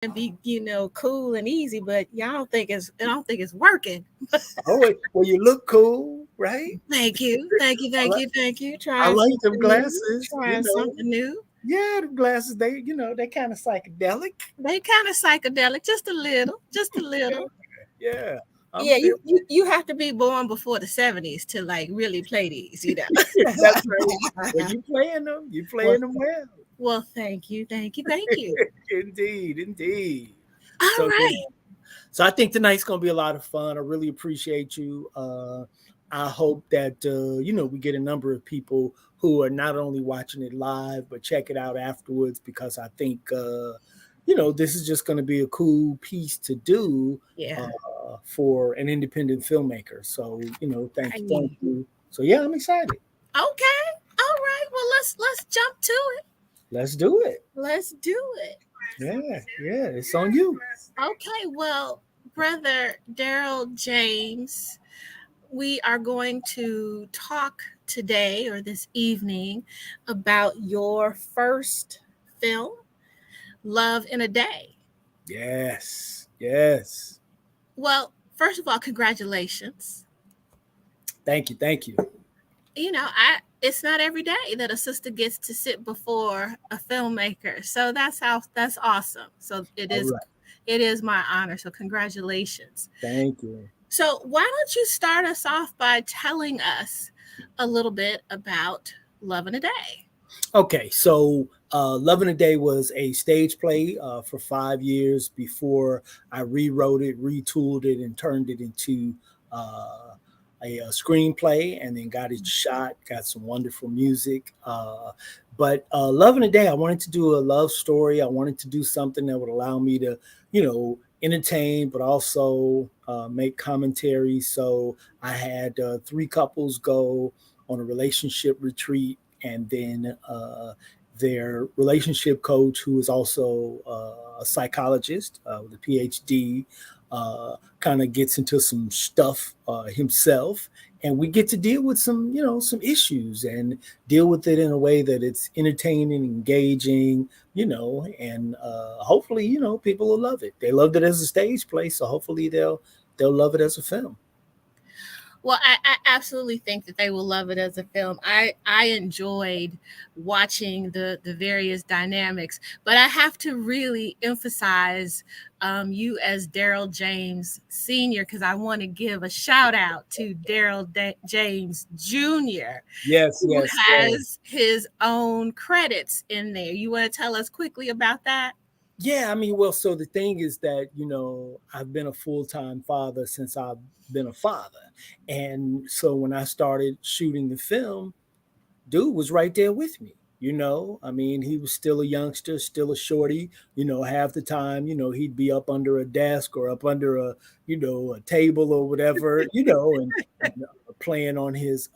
and be, cool and easy, but I don't think it's working. Oh, well, you look cool, right? Thank you. Thank you. I Thank like, you. Thank you. I Trying like them something new. glasses, Trying something new. Yeah, the glasses, they kind of psychedelic. They kind of psychedelic, just a little, just a Yeah, little. yeah. I'm Yeah, feeling you have to be born before the 70s to like really play these. that's right. Well, you playing them. You well, playing them well. well, thank you. Thank you. Thank you. Indeed, indeed. All So yeah. right. So I think tonight's gonna be a lot of fun. I really appreciate you. I hope that we get a number of people who are not only watching it live but check it out afterwards, because I think this is just going to be a cool piece to do Yeah. for an independent filmmaker. So thank I, you. So yeah, I'm excited. okay. All right. Well, let's jump to it. Let's do it. Let's do it. Yeah, yeah, it's on you. Okay. Well, brother Daryl James, we are going to talk today or this evening about your first film, Love in a Day. Yes, yes. Well, first of all, congratulations. Thank you, thank you. I it's not every day that a sister gets to sit before a filmmaker. So that's awesome. So All right, it is my honor. So congratulations. thank you. So why don't you start us off by telling us a little bit about Love in a Day? Okay, so Love in a Day was a stage play for 5 years before I rewrote it, retooled it, and turned it into a screenplay, and then got it shot, got some wonderful music. But Love in a Day, I wanted to do a love story. I wanted to do something that would allow me to, entertain, but also make commentary. So I had three couples go on a relationship retreat, and then their relationship coach, who is also a psychologist with a PhD, kind of gets into some stuff himself, and we get to deal with some issues and deal with it in a way that it's entertaining, engaging, and hopefully, people will love it. They loved it as a stage play, so hopefully they'll love it as a film. Well, I absolutely think that they will love it as a film. I enjoyed watching the various dynamics, but I have to really emphasize you as Daryl James Sr., because I want to give a shout out to James Jr., Yes, who yes, yes. has his own credits in there. You want to tell us quickly about that? Yeah, I mean, well, so the thing is that, I've been a full time father since I've been a father. And so when I started shooting the film, dude was right there with me. I mean, he was still a youngster, still a shorty. Half the time, he'd be up under a desk or up under a table or whatever, and playing on his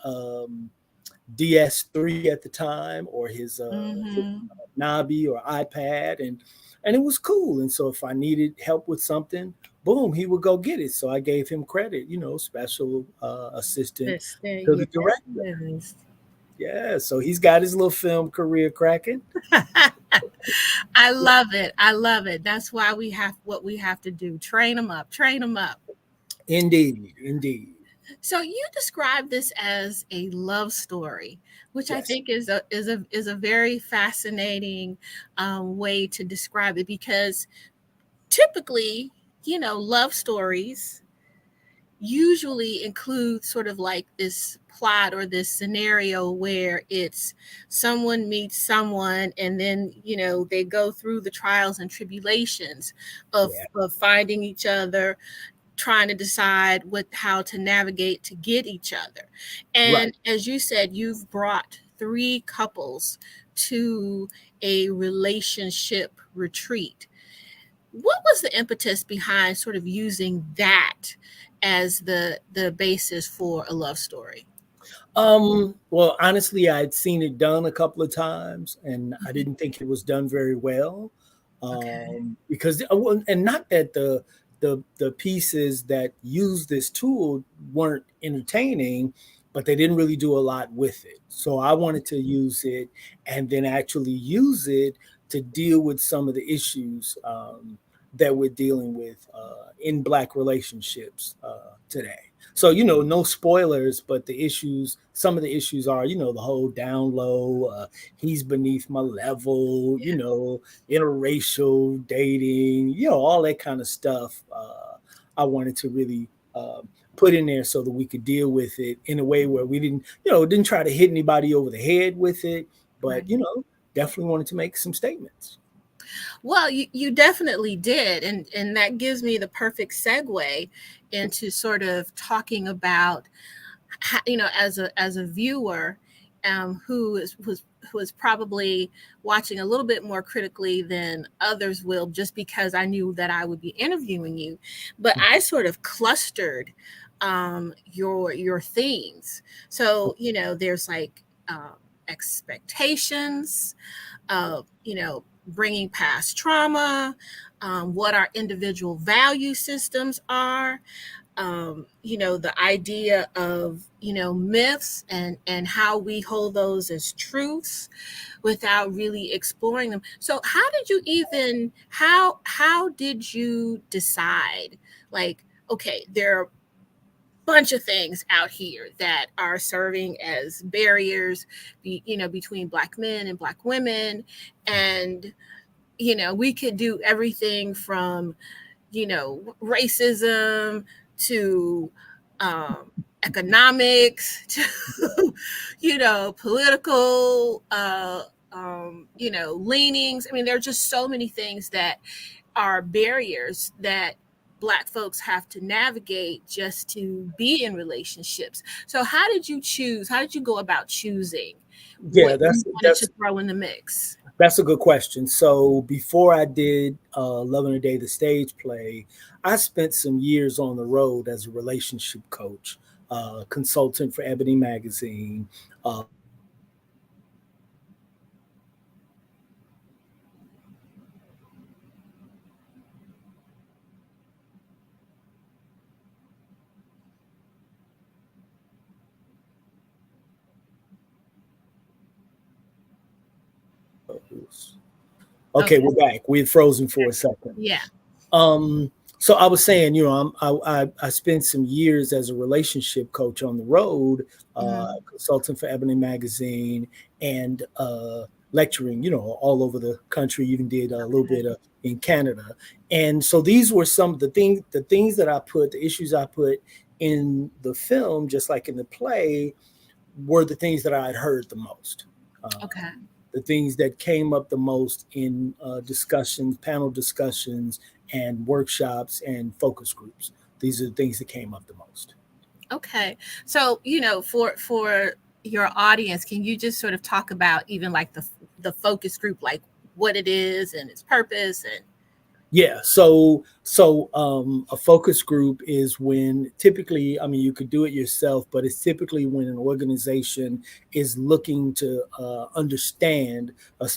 DS3 at the time, or his Mm-hmm. Nabi or iPad, and it was cool. And so if I needed help with something, boom, he would go get it. So I gave him credit, special assistant to the director. Yes. Yeah, so he's got his little film career cracking. I love it. I love it. That's why we have what we have to do. Train them up. Train them up. Indeed, indeed. So you describe this as a love story, which I Yes. think is a very fascinating way to describe it, because typically, love stories usually include sort of like this plot or this scenario where it's someone meets someone, and then they go through the trials and tribulations of Yeah. of finding each other, trying to decide how to navigate to get each other. Right. And as you said, you've brought three couples to a relationship retreat. What was the impetus behind sort of using that as the basis for a love story? Well, honestly, I'd seen it done a couple of times, and I didn't think it was done very well. Okay. Because well, and not that the pieces that use this tool weren't entertaining, but they didn't really do a lot with it. So I wanted to use it, and then actually use it to deal with some of the issues. that we're dealing with in Black relationships today. So, no spoilers, but some of the issues are, the whole down low, he's beneath my level, interracial dating, all that kind of stuff. I wanted to really put in there so that we could deal with it in a way where we didn't try to hit anybody over the head with it, but, Right. definitely wanted to make some statements. Well, you definitely did, and that gives me the perfect segue into sort of talking about as a viewer, who is probably watching a little bit more critically than others will, just because I knew that I would be interviewing you. But I sort of clustered your themes. So there's like expectations, bringing past trauma, what our individual value systems are, the idea of myths and how we hold those as truths without really exploring them. So how did you decide, like, okay, there are a bunch of things out here that are serving as barriers between Black men and Black women, and we could do everything from racism to um, economics to political leanings. I mean, there are just so many things that are barriers that Black folks have to navigate just to be in relationships. So how did you go about choosing Yeah, what you wanted to throw in the mix? that's a good question. So before I did Love in a Day, the stage play, I spent some years on the road as a relationship coach, consultant for Ebony Magazine. Okay, Okay. we're back. We had frozen for a second. Yeah. Um, so I was saying, I spent some years as a relationship coach on the road, Mhm. consultant for Ebony Magazine, and lecturing, all over the country. Even did a little Okay. bit in Canada. And so these were some of the things that the issues I put in the film, just like in the play, were the things that I had heard the most. Okay. The things that came up the most in discussions, panel discussions, and workshops and focus groups. These are the things that came up the most. Okay. So, for your audience, can you just sort of talk about even like the focus group, like what it is and its purpose and Yeah. So a focus group is when typically, I mean, you could do it yourself, but it's typically when an organization is looking to understand a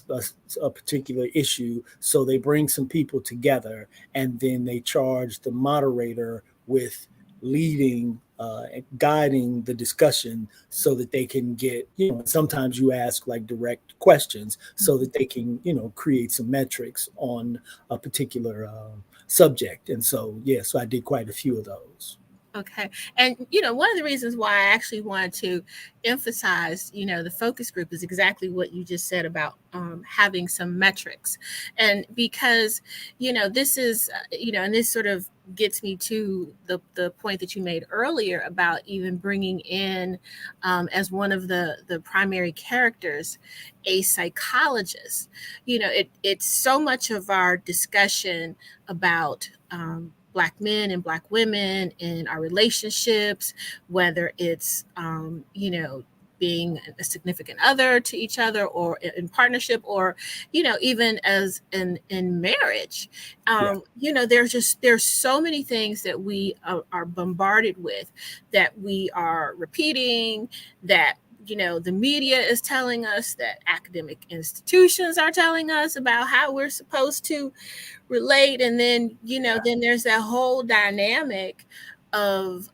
particular issue. So they bring some people together and then they charge the moderator with leading and guiding the discussion so that they can get, sometimes you ask like direct questions so that they can, create some metrics on a particular subject. And so, yeah, so I did quite a few of those. okay. And one of the reasons why I actually wanted to emphasize, the focus group is exactly what you just said about having some metrics. And because, this is, and this sort of gets me to the point that you made earlier about even bringing in as one of the primary characters a psychologist. It's so much of our discussion about Black men and Black women in our relationships, whether it's, being a significant other to each other or in partnership, or, even as in marriage. Yeah. There's so many things that we are bombarded with, that we are repeating, that the media is telling us, that academic institutions are telling us about how we're supposed to relate. And then then there's that whole dynamic of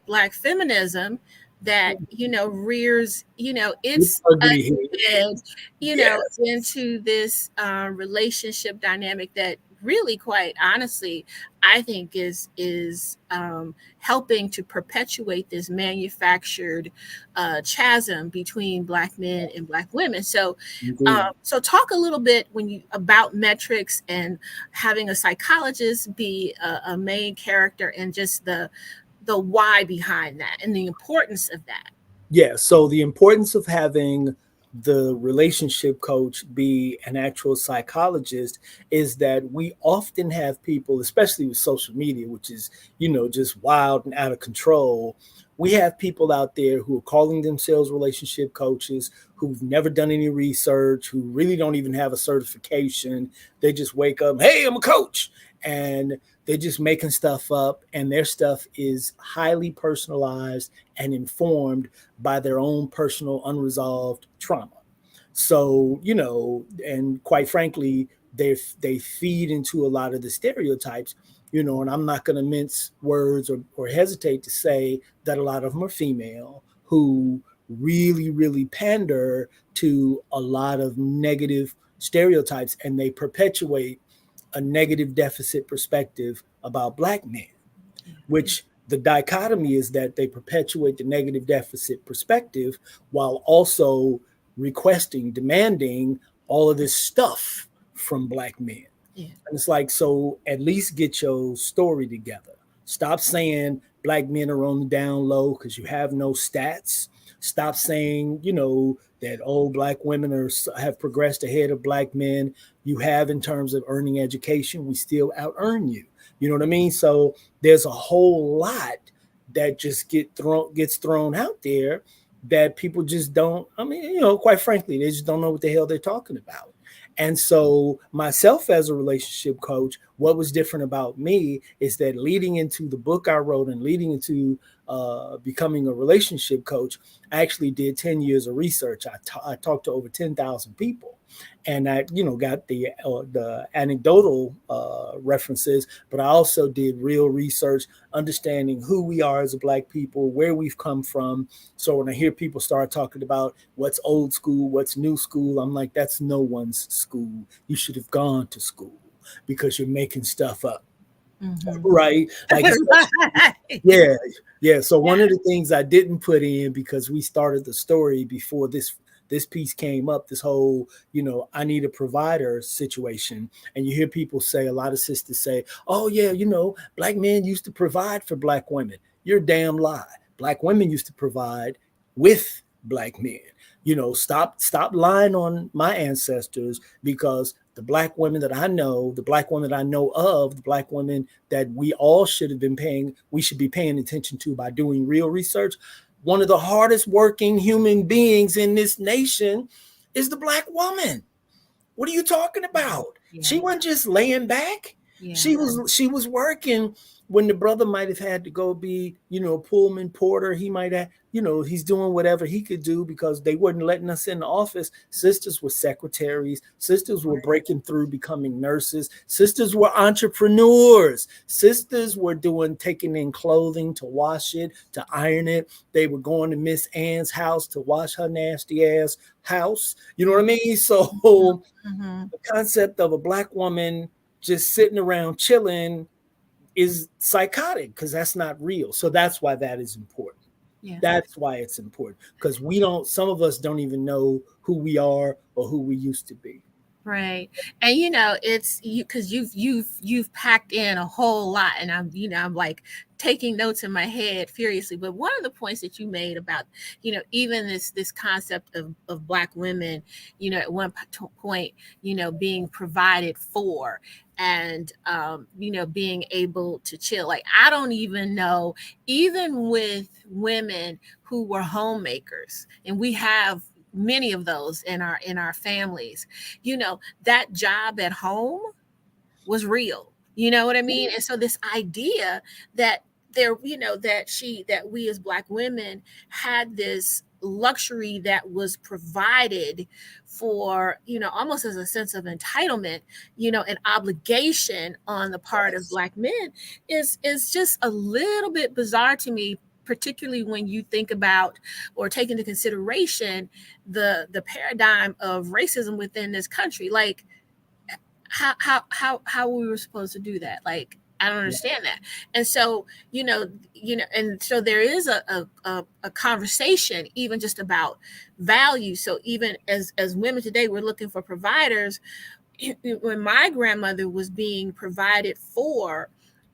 Black feminism that rears It's its ugly ugly here. head Yes. into this relationship dynamic that really, quite honestly, I think is helping to perpetuate this manufactured chasm between black men and black women. So, Indeed. so talk a little bit when you about metrics and having a psychologist be a main character, and just the why behind that and the importance of that. Yeah. So the importance of having the relationship coach be an actual psychologist is that we often have people, especially with social media, which is, just wild and out of control. We have people out there who are calling themselves relationship coaches, who've never done any research, who really don't even have a certification. They just wake up, hey, I'm a coach. And they're just making stuff up, and their stuff is highly personalized and informed by their own personal unresolved trauma. So, and quite frankly, they feed into a lot of the stereotypes, and I'm not going to mince words or hesitate to say that a lot of them are female who really, really pander to a lot of negative stereotypes, and they perpetuate a negative deficit perspective about black men, Yeah. which the dichotomy is that they perpetuate the negative deficit perspective while also requesting, demanding all of this stuff from black men. Yeah. And it's like, so at least get your story together. Stop saying black men are on the down low because you have no stats. Stop saying, that black women have progressed ahead of black men. You have in terms of earning education, we still out earn you. You know what I mean? So there's a whole lot that just gets thrown out there that people just don't. I mean, quite frankly, they just don't know what the hell they're talking about. And so, myself as a relationship coach, what was different about me is that leading into the book I wrote and leading into becoming a relationship coach, I actually did 10 years of research. I talked to over 10,000 people. And I, got the anecdotal references, but I also did real research, understanding who we are as a black people, where we've come from. So when I hear people start talking about what's old school, what's new school, I'm like, that's no one's school. You should have gone to school because you're making stuff up, Mm-hmm. right? Like, Right. yeah, yeah. So Yeah. one of the things I didn't put in because we started the story before this piece came up, this whole, I need a provider situation. And you hear people say, a lot of sisters say, oh yeah, black men used to provide for black women. You're a damn lie. Black women used to provide with black men. Stop lying on my ancestors, because the black women that I know, the black women that I know of, the black women that we should be paying attention to by doing real research. One of the hardest working human beings in this nation is the black woman. What are you talking about? Yeah. She wasn't just laying back. Yeah. She was working when the brother might have had to go be, Pullman porter. He might have, he's doing whatever he could do because they weren't letting us in the office. Sisters were secretaries. Sisters were breaking through, becoming nurses. Sisters were entrepreneurs. Sisters were taking in clothing to wash it, to iron it. They were going to Miss Ann's house to wash her nasty ass house. You know what I mean? So Mm-hmm. the concept of a black woman just sitting around chilling is psychotic because that's not real. So that's why that is important. Yeah. That's why it's important, because some of us don't even know who we are or who we used to be. Right. And it's you, because you've packed in a whole lot, and I'm like taking notes in my head furiously. But one of the points that you made about, even this concept of black women, at one point, being provided for, and being able to chill. Like, I don't even know, even with women who were homemakers, and we have many of those in our families, that job at home was real. You know what I mean? And so this idea that that we as black women had this luxury that was provided for, almost as a sense of entitlement, an obligation on the part of Yes. black men, is just a little bit bizarre to me, particularly when you think about or take into consideration the paradigm of racism within this country. Like, how we were supposed to do that? Like, I don't understand that. And so, and so there is a conversation even just about value. So even as women today, we're looking for providers. When my grandmother was being provided for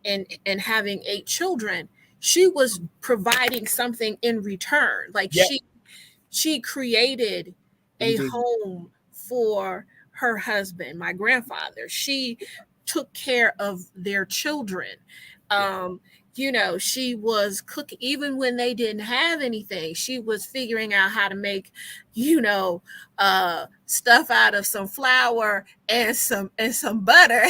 and having 8 children, she was providing something in return. Like Yeah, she created a indeed. home for her husband, my grandfather. She took care of their children. Yeah. Um, she was cooking even when they didn't have anything. She was figuring out how to make, stuff out of some flour and some butter.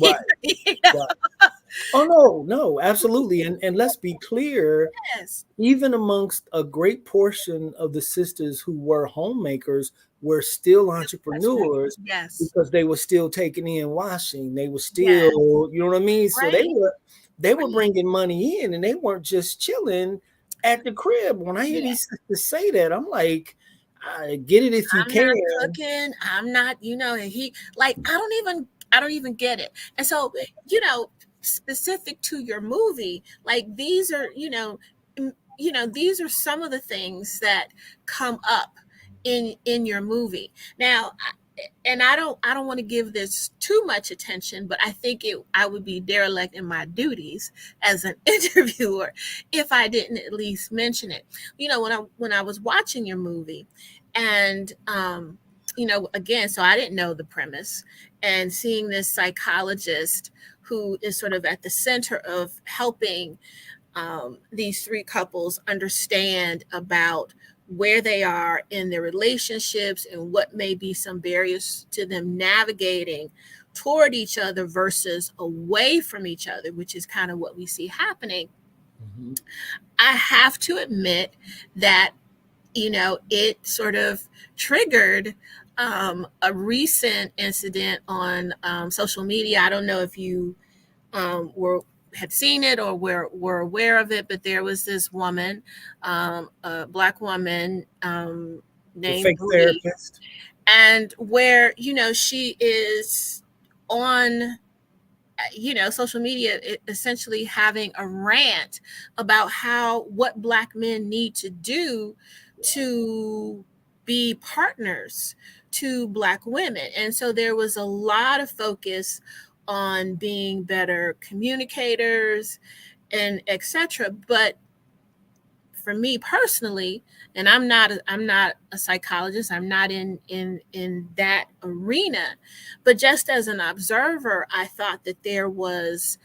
Right. You know? Right. Oh no, no, absolutely. And let's be clear, Yes, even amongst a great portion of the sisters who were homemakers were still that's right. entrepreneurs Yes, because they were still taking in washing. They were yes, still, you know what I mean? So they right, were right. bringing money in and they weren't just chilling at the crib. When I hear Yeah. these sisters say that, I'm like, I get it if you I'm not can. cooking. I'm not, and he like I don't even get it. And so, specific to your movie, like these are, these are some of the things that come up in your movie. Now, and I don't want to give this too much attention, but I think I would be derelict in my duties as an interviewer if I didn't at least mention it. When I was watching your movie, and again, so I didn't know the premise, and seeing this psychologist who is sort of at the center of helping these three couples understand about where they are in their relationships and what may be some barriers to them navigating toward each other versus away from each other, which is kind of what we see happening. Mhm. I have to admit that, it sort of triggered a recent incident on social media. I don't know if you were had seen it or were aware of it, but there was this woman, a black woman, The named fake Bree, therapist. and where she is on social media, essentially having a rant about what black men need to do to be partners to black women. And so there was a lot of focus on being better communicators and etc. But for me personally, and I'm not a psychologist, I'm not in that arena, but just as an observer, I thought that there was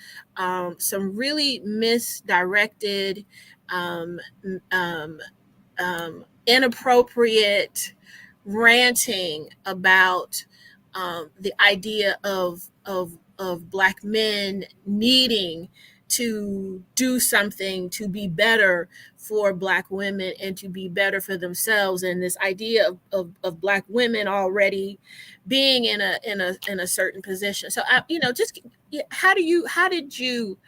some really misdirected, um, um, inappropriate ranting about the idea of black men needing to do something to be better for black women and to be better for themselves, and this idea of black women already being in a certain position. So just how did you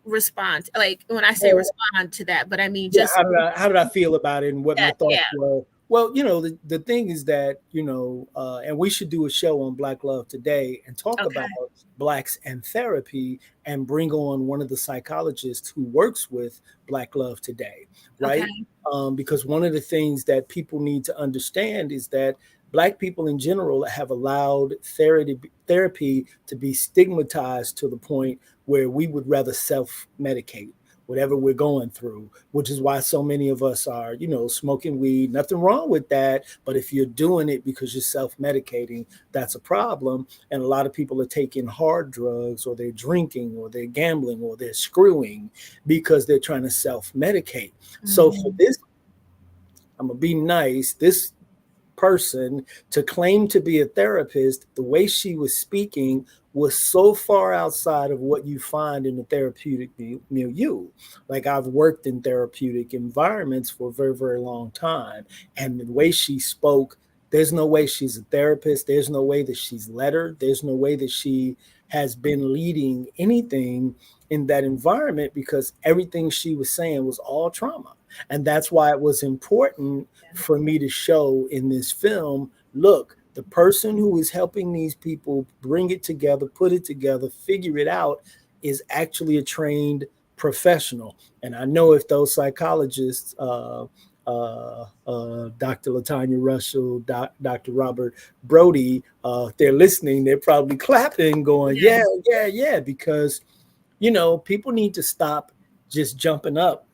respond, like when I say Well, respond to that, but I mean yeah, just how did I feel about it and what my that. thoughts Yeah. were? Well, the thing is that, and we should do a show on Black Love today and talk about Okay. blacks and therapy and bring on one of the psychologists who works with Black Love today, right? Okay. Because one of the things that people need to understand is that black people in general have allowed therapy to be stigmatized to the point where we would rather self-medicate whatever we're going through, which is why so many of us are, smoking weed. Nothing wrong with that. But if you're doing it because you're self medicating, that's a problem. And a lot of people are taking hard drugs or they're drinking or they're gambling or they're screwing because they're trying to self medicate. So for Mhm. this, I'm going to be nice. This person to claim to be a therapist, the way she was speaking was so far outside of what you find in the therapeutic milieu. Like I've worked in therapeutic environments for a very, very long time. And the way she spoke, there's no way she's a therapist. There's no way that she's lettered. There's no way that she has been leading anything in that environment because everything she was saying was all trauma. And that's why it was important for me to show in this film, look, The person who is helping these people bring it together, put it together, figure it out is actually a trained professional. And I know if those psychologists, Dr. Latanya Russell, Dr. Robert Brody, if they're listening, they're probably clapping, going, Yeah. yeah, yeah, yeah, because, people need to stop just jumping up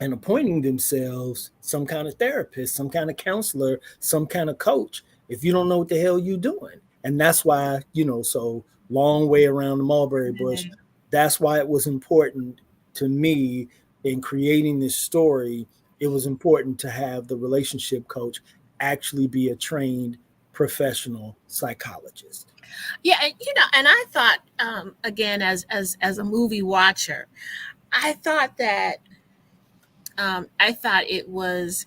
and appointing themselves some kind of therapist, some kind of counselor, some kind of coach if you don't know what the hell you're doing. And that's why, so long way around the mulberry bush. Yeah. That's why it was important to me in creating this story. It was important to have the relationship coach actually be a trained professional psychologist. Yeah, and and I thought, again, as a movie watcher, I thought that I thought it was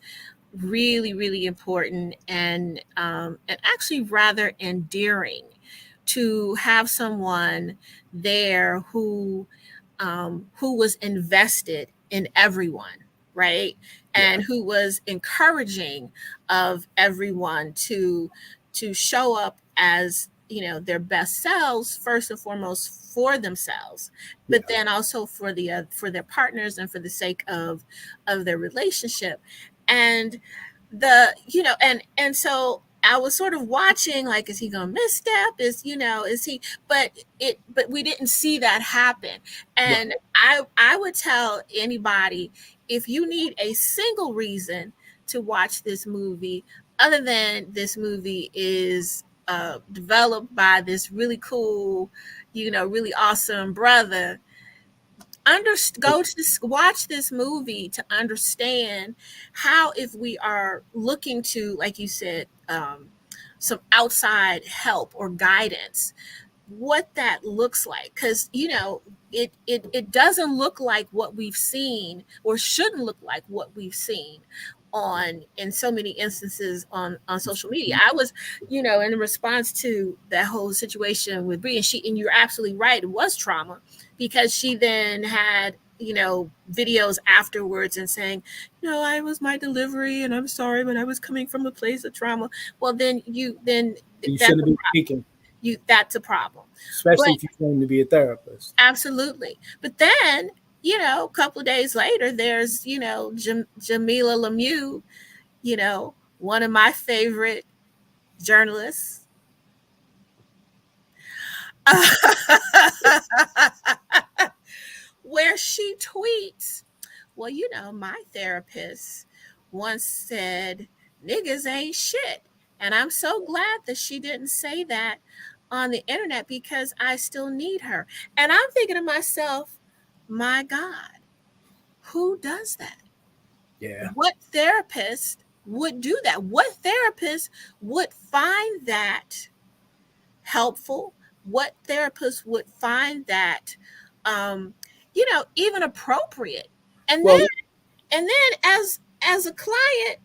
really, really important, and actually rather endearing to have someone there who was invested in everyone, right? Yeah, And who was encouraging of everyone to show up as their best selves, first and foremost for themselves, but yeah. then also for their partners and for the sake of their relationship. And and so I was sort of watching, like, is he gonna misstep, is he, but we didn't see that happen. Right. And I would tell anybody, if you need a single reason to watch this movie, other than this movie is developed by this really cool, really awesome brother, go to watch this movie to understand how, if we are looking to, like you said, some outside help or guidance, what that looks like. Because it doesn't look like what we've seen, or shouldn't look like what we've seen on in so many instances on social media. I was, in response to that whole situation with Brie, and you're absolutely right, it was trauma, because she then had videos afterwards and saying, I was my delivery and I'm sorry, but I was coming from a place of trauma. Well, then You that's shouldn't be speaking, that's a problem. But especially if you claim to be a therapist. absolutely. But then, a couple of days later, there's, Jamila Lemieux, one of my favorite journalists. Where she tweets, well, my therapist once said niggas ain't shit. And I'm so glad that she didn't say that on the internet, because I still need her. And I'm thinking to myself, my God, who does that? Yeah. What therapist would do that? What therapist would find that helpful? What therapist would find that, even appropriate? And then, Well, as a client,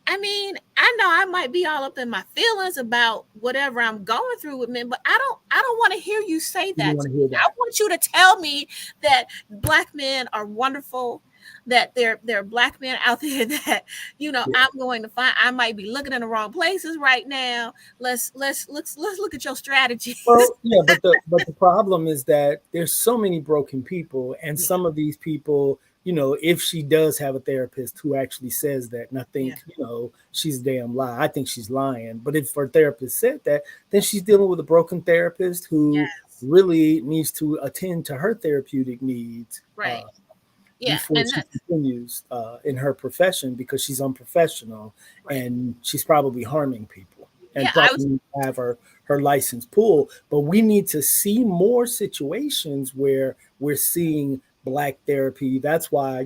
I mean, I know I might be all up in my feelings about whatever I'm going through with men, but I don't want to hear you say you don't that want to to me. hear I that. want you to tell me that black men are wonderful, that there are black men out there that Yeah. I'm going to find. I might be looking in the wrong places right now. Let's look at your strategies. Well, yeah, but the problem is that there's so many broken people, and Yeah, some of these people, if she does have a therapist who actually says that, and I yeah, think, she's a damn lie. I think she's lying. But if her therapist said that, then she's dealing with a broken therapist who yes, really needs to attend to her therapeutic needs right, yeah, before and she that's continues in her profession, because she's unprofessional right. and she's probably harming people Yeah, and I was. probably needs to have her license pulled. But we need to see more situations where we're seeing black therapy. That's why,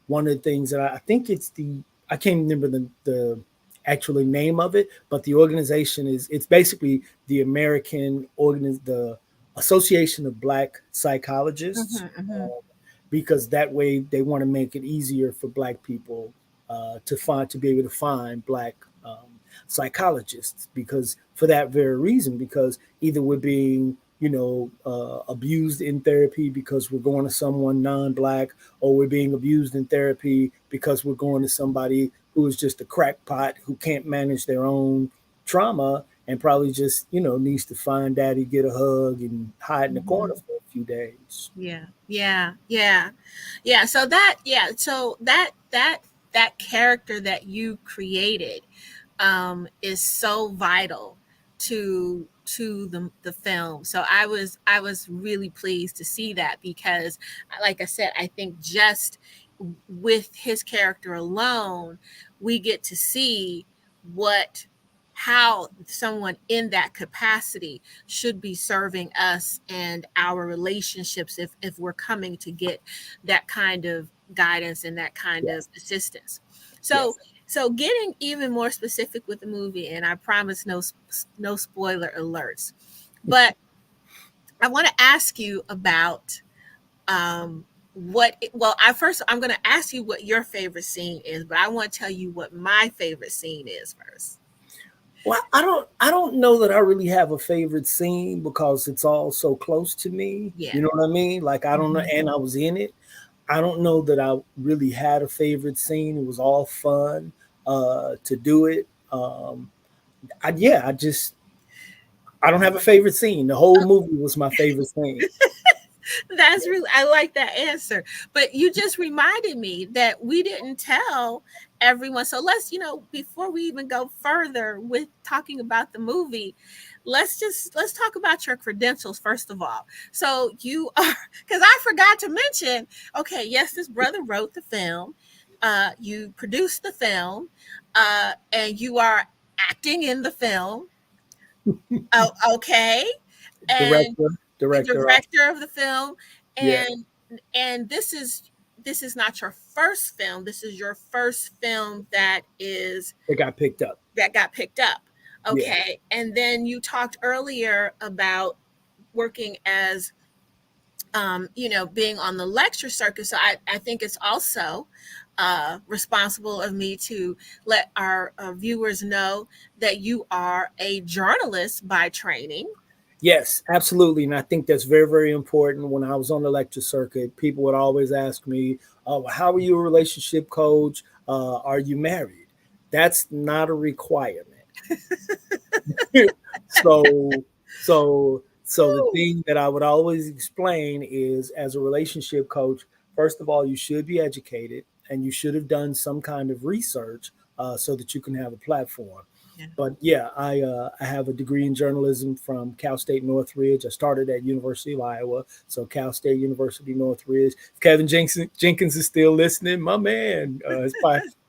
one of the things that I think it's I can't remember the actual name of it, but the organization it's basically the the Association of Black Psychologists, Mhm, mhm. because that way they want to make it easier for black people to be able to find black psychologists, because for that very reason, because either we're being abused in therapy because we're going to someone non-black, or we're being abused in therapy because we're going to somebody who is just a crackpot who can't manage their own trauma and probably just, needs to find daddy, get a hug, and hide in the corner Mhm. for a few days. Yeah, yeah, yeah, yeah. So that character that you created is so vital to the film. So I was really pleased to see that because, like I said, I think just with his character alone, we get to see what how someone in that capacity should be serving us and our relationships if we're coming to get that kind of guidance and that kind of Yes, assistance. So yes. so getting even more specific with the movie, and I promise no spoiler alerts, but I want to ask you about I'm going to ask you what your favorite scene is, but I want to tell you what my favorite scene is first. Well, I don't know that I really have a favorite scene because it's all so close to me. Yeah. You know what I mean? Like I don't know, Mhm. and I was in it. I don't know that I really had a favorite scene. It was all fun to do it. I don't have a favorite scene. The whole movie was my favorite scene. That's really, I like that answer. But you just reminded me that we didn't tell everyone. So before we even go further with talking about the movie, let's talk about your credentials first of all. So you are because I forgot to mention, okay, yes, this brother wrote the film. You produced the film, and you are acting in the film. Oh, okay. And the Director. director of the film, Yeah, and this is not your first film. This is your first film it got picked up. that got picked up. Yeah. Okay. And then you talked earlier about working as being on the lecture circuit. So I think it's also responsible of me to let our viewers know that you are a journalist by training. Yes, absolutely. And I think that's very, very important. When I was on the lecture circuit, people would always ask me, "Oh, how are you a relationship coach? Are you married?" That's not a requirement. so, so the Woo! thing that I would always explain is, as a relationship coach, first of all, you should be educated and you should have done some kind of research so that you can have a platform. Yeah. But yeah, I have a degree in journalism from Cal State Northridge. I started at University of Iowa, so Cal State University Northridge. If Kevin Jenkins is still listening, my man, it's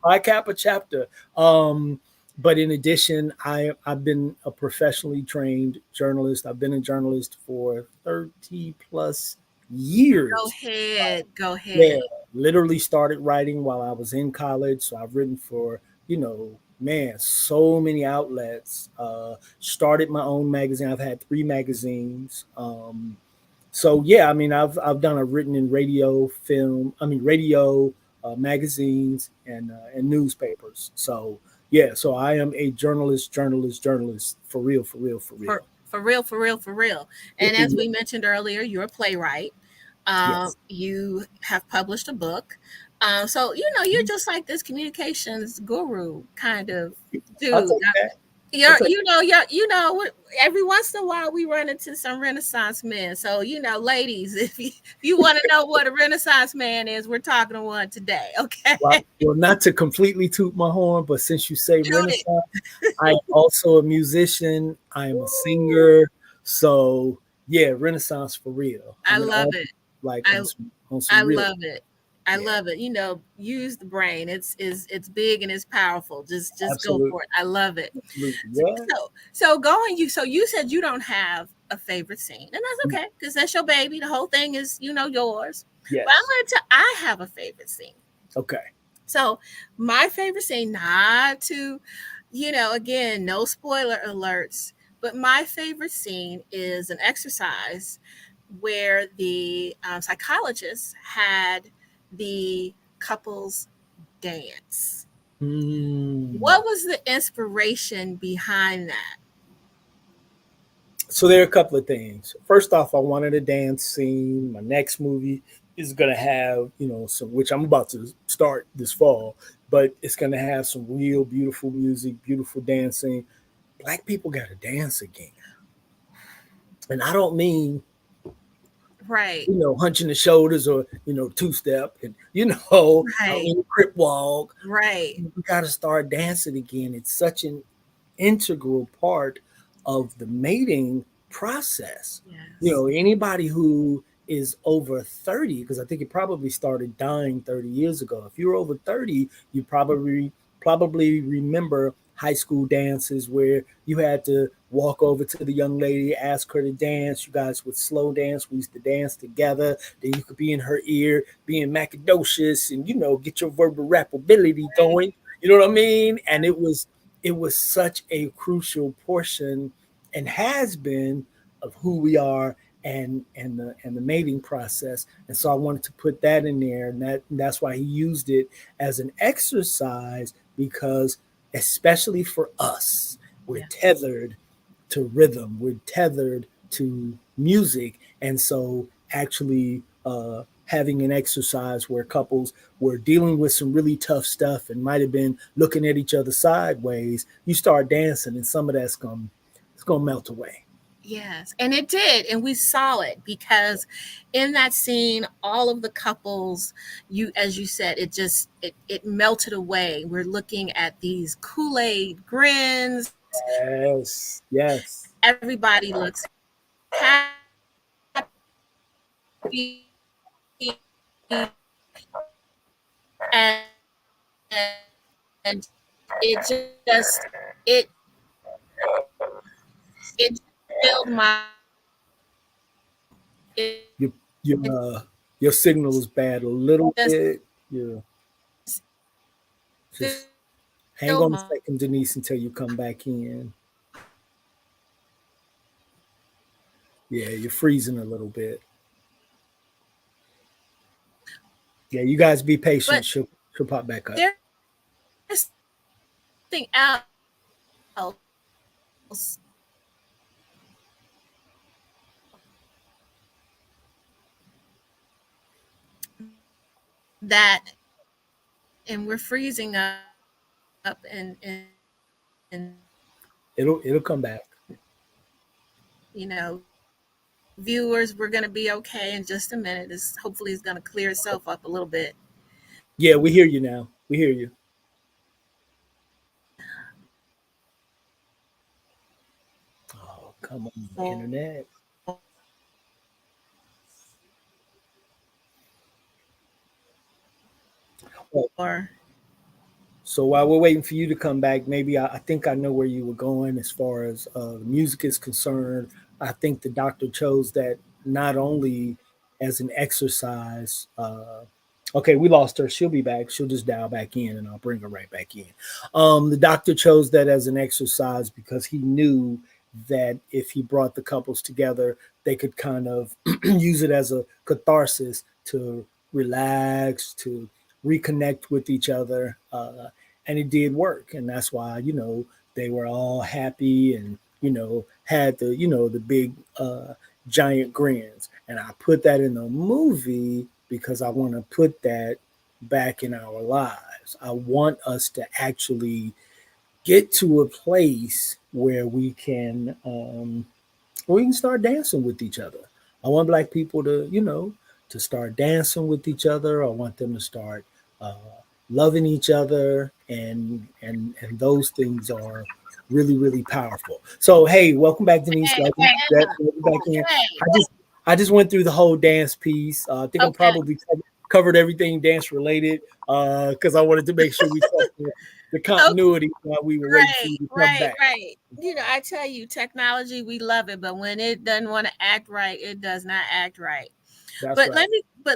Pi Kappa chapter. But in addition, I've been a professionally trained journalist. I've been a journalist for 30 plus Go years. ahead. Go Yeah, ahead. literally started writing while I was in college. So I've written for, man, so many outlets. Started my own magazine. I've had three magazines. So yeah, I mean, I've done. I've written in radio, film. I mean, radio, magazines, and newspapers. So yeah, so I am a journalist, for real, for real, for real. For real, for real, for real. And as we mentioned earlier, you're a playwright. Yes, You have published a book. So you're just like this communications guru kind of I'll dude. take that. I'll You're take. every once in a while we run into some Renaissance men. So ladies, if you want to know what a Renaissance man is, we're talking to one today. Okay, Well, not to completely toot my horn, but since you say shoot it. Renaissance, I am also a musician. I am a singer. So yeah, Renaissance for real. I I'm an love artist, it. like I on some I real. love it. I Yeah, love it. Use the brain. It's big and it's powerful. Just go absolutely, for it. I love it. absolutely. Yeah. So you said you don't have a favorite scene, and that's okay because that's your baby. The whole thing is yours. But I'm Yes. gonna tell I have a favorite scene. Okay. So my favorite scene, not to, again, no spoiler alerts, but my favorite scene is an exercise where the psychologist had the couples dance. Hmm. What was the inspiration behind that? So there are a couple of things. First off, I wanted a dance scene. My next movie is gonna have, some, which I'm about to start this fall, but it's gonna have some real beautiful music, beautiful dancing. black people got to dance again. And I don't mean, Right. hunching the shoulders or, two step and, Right. in crip walk. Right. We got to start dancing again. It's such an integral part of the mating process. Yes. Anybody who is over 30, because I think it probably started dying 30 years ago. If you're over 30, you probably remember high school dances where you had to walk over to the young lady, ask her to dance. You guys would slow dance. We used to dance together. Then you could be in her ear, being macadocious, and get your verbal rappability Right. going. You know what I mean? And it was such a crucial portion and has been of who we are and the mating process. And so I wanted to put that in there, and that's why he used it as an exercise, because especially for us, we're Yes. tethered to rhythm, we're tethered to music. And so actually having an exercise where couples were dealing with some really tough stuff and might have been looking at each other sideways, you start dancing and some of that's going it's going to melt away. Yes, and it did, and we saw it because in that scene, all of the couples, you as you said, it melted away. We're looking at these Kool-Aid grins. Yes, yes. Everybody looks happy, and it it filled my Your it your signal is bad a little bit. just Yeah, just hang filled on a my second, Denise, until you come back in. Yeah, you're freezing a little bit. Yeah, you guys be patient. but She'll pop back up. there's something else that, and we're freezing up and It'll come back. viewers, we're going to be okay in just a minute. This hopefully is going to clear itself up a little bit. Yeah, we hear you now. We hear you. Oh, come on, internet. Oh, Or so while we're waiting for you to come back, maybe I think I know where you were going as far as the music is concerned. I think the doctor chose that not only as an exercise. Okay, we lost her. She'll be back. She'll just dial back in, and I'll bring her right back in. The doctor chose that as an exercise because he knew that if he brought the couples together, they could kind of use it as a catharsis to relax, to reconnect with each other. And it did work. And that's why, they were all happy and, had the big giant grins. And I put that in the movie because I want to put that back in our lives. I want us to actually get to a place where we can start dancing with each other. I want black people to start dancing with each other. I want them to start uh, loving each other, and those things are really really powerful. So hey, welcome back, Denise. hey, Glad you welcome back in. hey, I just went through the whole dance piece. I think I'm okay, probably covered everything dance related because I wanted to make sure we kept the okay, continuity while we were waiting for right, you to come right, back. right. I tell you, technology, we love it, but when it doesn't want to act right, it does not act right. That's But right.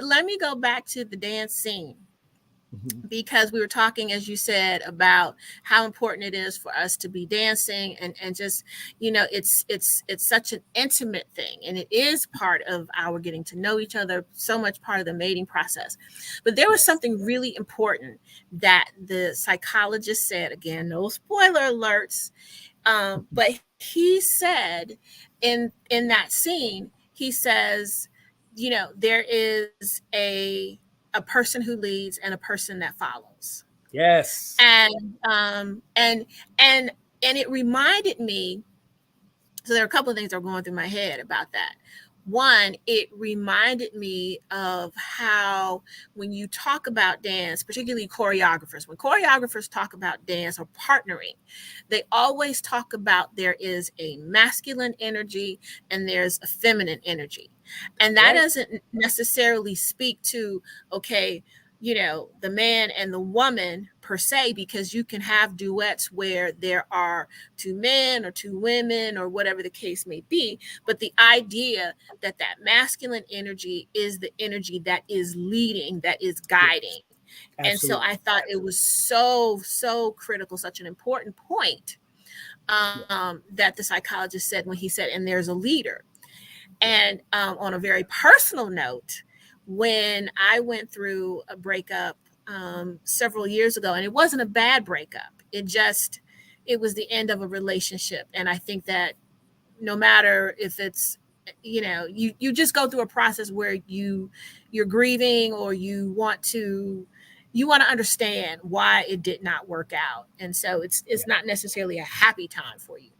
let me go back to the dance scene Mhm. because we were talking, as you said, about how important it is for us to be dancing and just it's such an intimate thing, and it is part of our getting to know each other, so much part of the mating process. But there was Yes. something really important that the psychologist said, again, no spoiler alerts, but he said in that scene, he says, there is a person who leads and a person that follows. Yes. And And it reminded me, so there are a couple of things that are going through my head about that. One, it reminded me of how when you talk about dance, particularly choreographers, when choreographers talk about dance or partnering, they always talk about there is a masculine energy and there's a feminine energy. And that Right. doesn't necessarily speak to, okay, the man and the woman per se, because you can have duets where there are two men or two women or whatever the case may be. But the idea that masculine energy is the energy that is leading, that is Yes. guiding. And so Absolutely. I thought it was so critical, such an important point, Yeah. that the psychologist said when he said, and there's a leader. Yeah. And on a very personal note, when I went through a breakup several years ago, and it wasn't a bad breakup, it was the end of a relationship. And I think that no matter if it's, you just go through a process where you're grieving, or you want to understand why it did not work out. And so Yeah. it's not necessarily a happy time for you.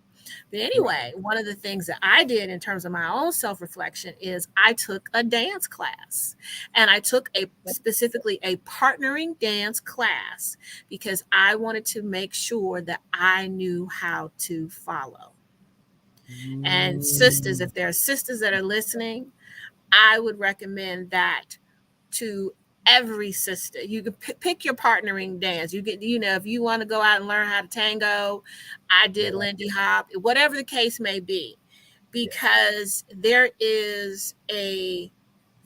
But Right. anyway, one of the things that I did in terms of my own self reflection is I took a dance class, and I took specifically a partnering dance class because I wanted to make sure that I knew how to follow. And sisters, Mm, if there are sisters that are listening, I would recommend that to every sister. You can pick your partnering dance. You get, if you want to go out and learn how to tango, I did yeah. Lindy Hop, whatever the case may be, Yes. because there is a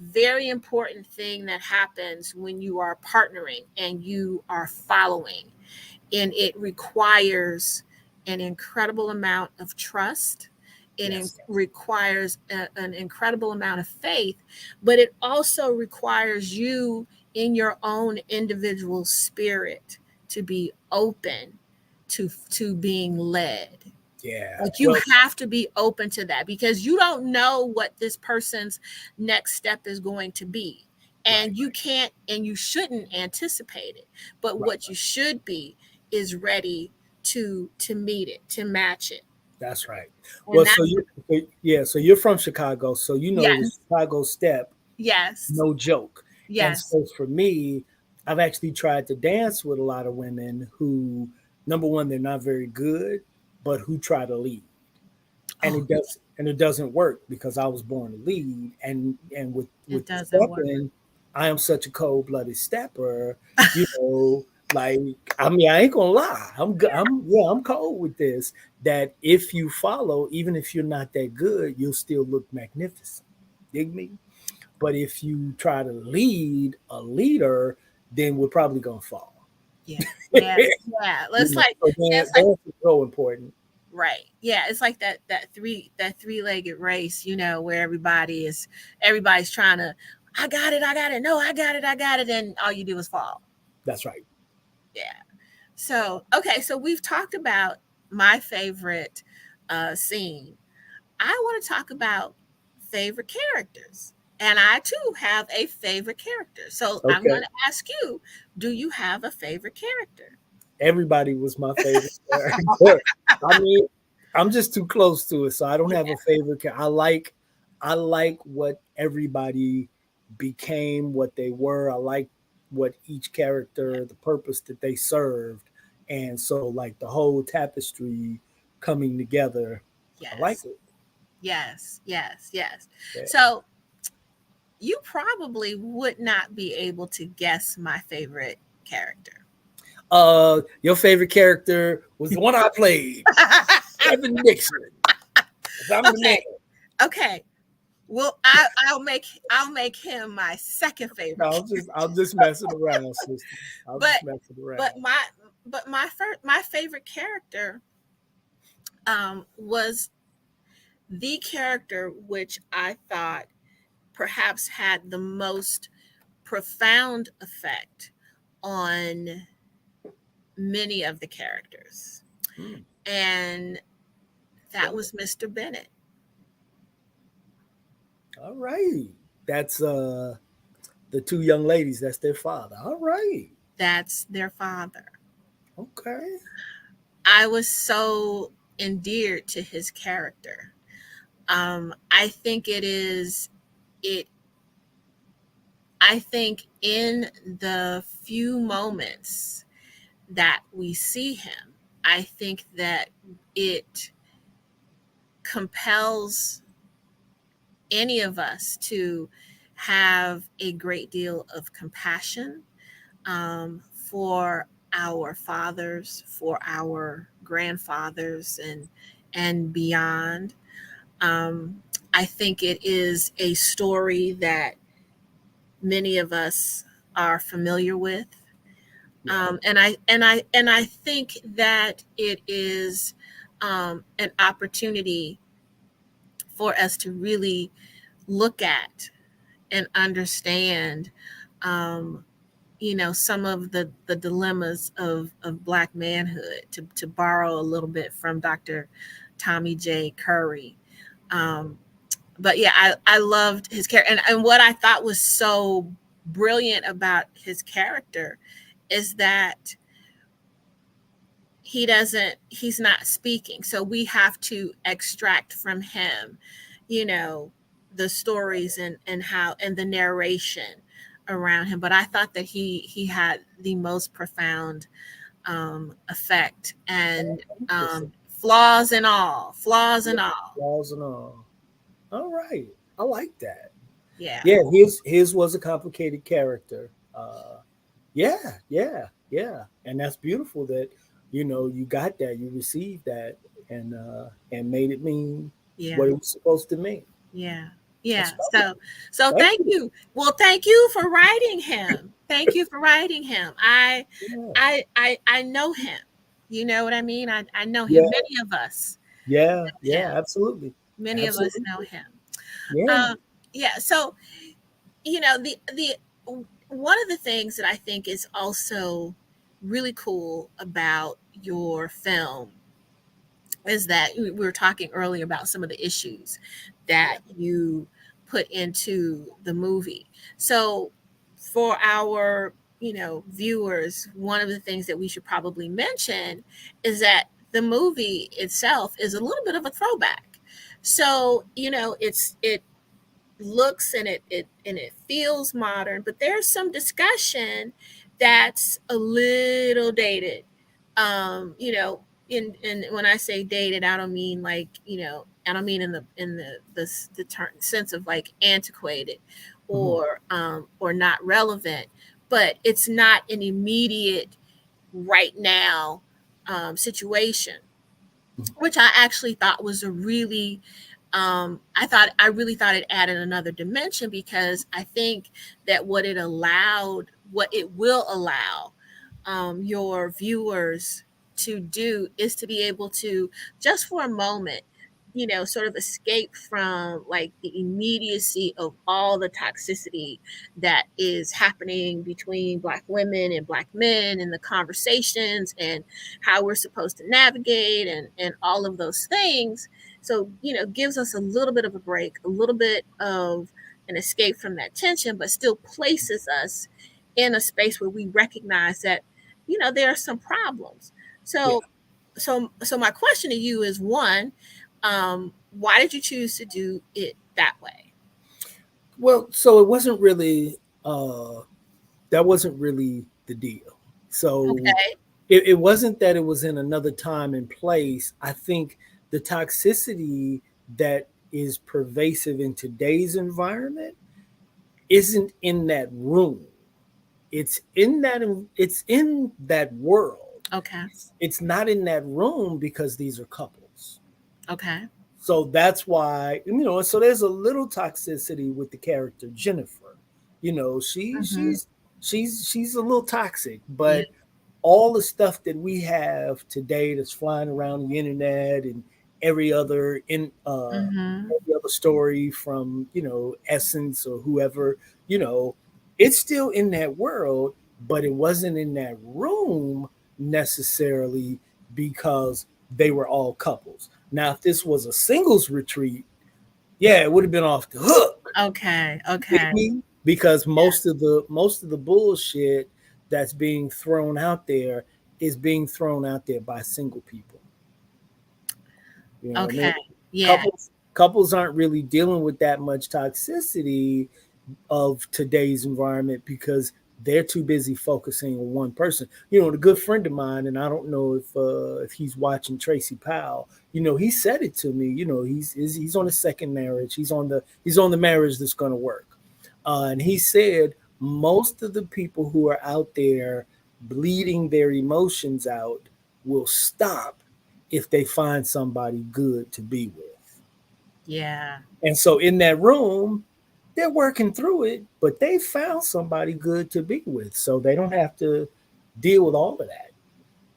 very important thing that happens when you are partnering and you are following, and it requires an incredible amount of trust. Yes. Requires an incredible amount of faith, but it also requires you in your own individual spirit to be open to being led. Yeah. Like, you Well, have to be open to that, because you don't know what this person's next step is going to be. right. And you can't and you shouldn't anticipate it. But Right. what you should be is ready to meet it, to match it. That's right. And Well, so that's the, you, yeah, so you're from Chicago, so you know the yes, Chicago step, yes, no joke. And yes. so for me, I've actually tried to dance with a lot of women who, number one, they're not very good, but who try to lead. And Oh, it doesn't work because I was born to lead. And with it the doesn't work. stepping, I am such a cold-blooded stepper, you know, like, I mean, I ain't gonna lie. I'm cold with this. That if you follow, even if you're not that good, you'll still look magnificent. Dig me? But if you try to lead a leader, then we're probably gonna fall. Yeah. Yes. Yeah. Let's like So yeah, it's like dance is so important. right. Yeah, it's like that three-legged race, where everybody's trying to, I got it, I got it, no, I got it, and all you do is fall. That's right. Yeah. So, okay, so we've talked about my favorite scene. I want to talk about favorite characters. And I too have a favorite character. So I'm going Okay. to ask you, do you have a favorite character? Everybody was my favorite character. I mean, I'm just too close to it, so I don't Yeah. have a favorite character. I like what everybody became, what they were. I like what each character, the purpose that they served, and so like the whole tapestry coming together. I like Yes. it. Yes. Yes. Yes. Yeah. So you probably would not be able to guess my favorite character. Your favorite character was the one I played, Evan Nixon. 'Cause I'm the man. Okay. Okay. Well, I'll make him my second No, favorite. I'm just messing around, sister. I'm But just messing but around. my favorite character was the character which I thought perhaps had the most profound effect on many of the characters. Hmm. And that Okay. was Mr. Bennett. All right. That's the two young ladies. That's their father. All right. That's their father. Okay. I was so endeared to his character. I think it is it. I think in the few moments that we see him, I think that it compels any of us to have a great deal of compassion for our fathers, for our grandfathers, and beyond. Um, I think it is a story that many of us are familiar with, Yeah. and I think that it is an opportunity for us to really look at and understand, um, some of the dilemmas of Black manhood, to borrow a little bit from Dr. Tommy J. Curry. Um, but yeah, I loved his character. And what I thought was so brilliant about his character is that he's not speaking. So we have to extract from him, you know, the stories and the narration around him. But I thought that he had the most profound effect, Oh, and interesting. flaws and all. Flaws and all. All right. I like that. Yeah, Yeah, his was a complicated character. Yeah, yeah, yeah, and that's beautiful that you got that, you received that, and made it mean yeah, what it was supposed to mean. yeah, That's yeah. So powerful. Thank thank you. you. Well, thank you for writing him. Thank you for writing him. Yeah, I know him. You know what I mean? I know him. yeah, Many of us yeah, know yeah. him. Absolutely, Many of us know absolutely. him. Yeah, Um, yeah. So the one of the things that I think is also really cool about your film is that we were talking earlier about some of the issues yeah, that you put into the movie. So for our, viewers, one of the things that we should probably mention is that the movie itself is a little bit of a throwback. So, it looks and it feels modern, but there's some discussion that's a little dated. In when I say dated, I don't mean like, I don't mean in the sense of like antiquated mhm, or not relevant, but it's not an immediate right now situation, mhm. which I actually thought was a really I really thought it added another dimension, because I think that what it will allow your viewers to do is to be able to, just for a moment, sort of escape from like the immediacy of all the toxicity that is happening between Black women and Black men, and the conversations and how we're supposed to navigate and all of those things. So, gives us a little bit of a break, a little bit of an escape from that tension, but still places us in a space where we recognize that, there are some problems. Yeah. So my question to you is, one, why did you choose to do it that way? Well, so it wasn't really that wasn't really the deal. So Okay. it wasn't that it was in another time and place. I think the toxicity that is pervasive in today's environment isn't in that room. It's in that world. Okay. It's not in that room because these are couples. Okay. So that's why, so there's a little toxicity with the character Jennifer. Mm-hmm. She's a little toxic, Yeah. but all the stuff that we have today that's flying around the internet and every other in Mm-hmm. every other story from Essence or whoever, you know, it's still in that world, but it wasn't in that room necessarily because they were all couples. Now, if this was a singles retreat, yeah, it would have been off the hook. Okay. With Okay. me, because Yeah. most of the bullshit that's being thrown out there is being thrown out there by single people. You know, I mean, Okay. Yeah. couples aren't really dealing with that much toxicity of today's environment because they're too busy focusing on one person. You know, a good friend of mine, and I don't know if he's watching Tracy Powell. You know, he said it to me. You know, he's on a second marriage. He's on the marriage that's going to work, and he said most of the people who are out there bleeding their emotions out will stop if they find somebody good to be with. Yeah. And so in that room, they're working through it, but they found somebody good to be with. So they don't have to deal with all of that,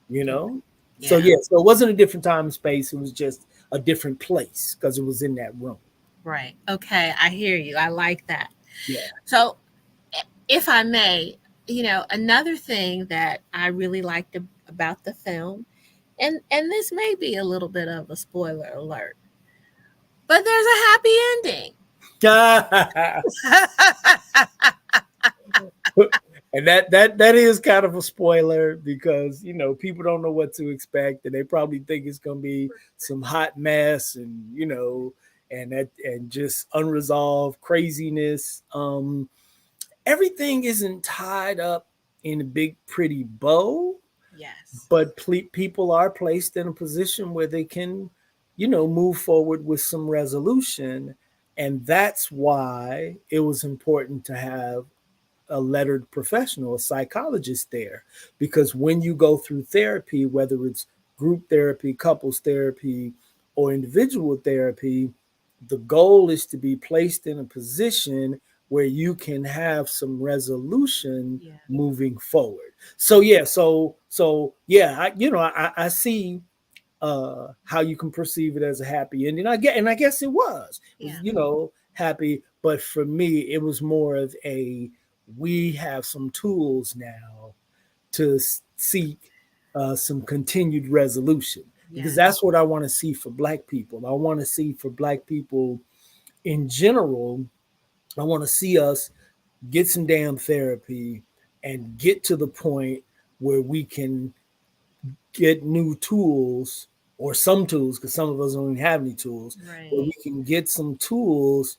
you Yeah. know? So Yeah. yeah, so it wasn't a different time and space. It was just a different place because it was in that room. Right. Okay. I hear you. I like that. Yeah. So, if I may, another thing that I really liked about the film, and this may be a little bit of a spoiler alert, but there's a happy ending. And that is kind of a spoiler because you know people don't know what to expect and they probably think it's going to be some hot mess and you know and just unresolved craziness. Everything isn't tied up in a big pretty bow, Yes. but people are placed in a position where they can you know move forward with some resolution, and that's why it was important to have a lettered professional, a psychologist there. Because when you go through therapy, whether it's group therapy, couples therapy, or individual therapy, the goal is to be placed in a position where you can have some resolution Yeah. moving forward. So yeah, so you know, I see how you can perceive it as a happy ending. I guess it was Yeah. you know happy, but for me it was more of a we have some tools now to seek some continued resolution because Yeah. that's what I want to see for Black people. I want to see for Black people in general. I want to see us get some damn therapy and get to the point where we can get new tools or some tools because some of us don't even have any tools, but we Right. can get some tools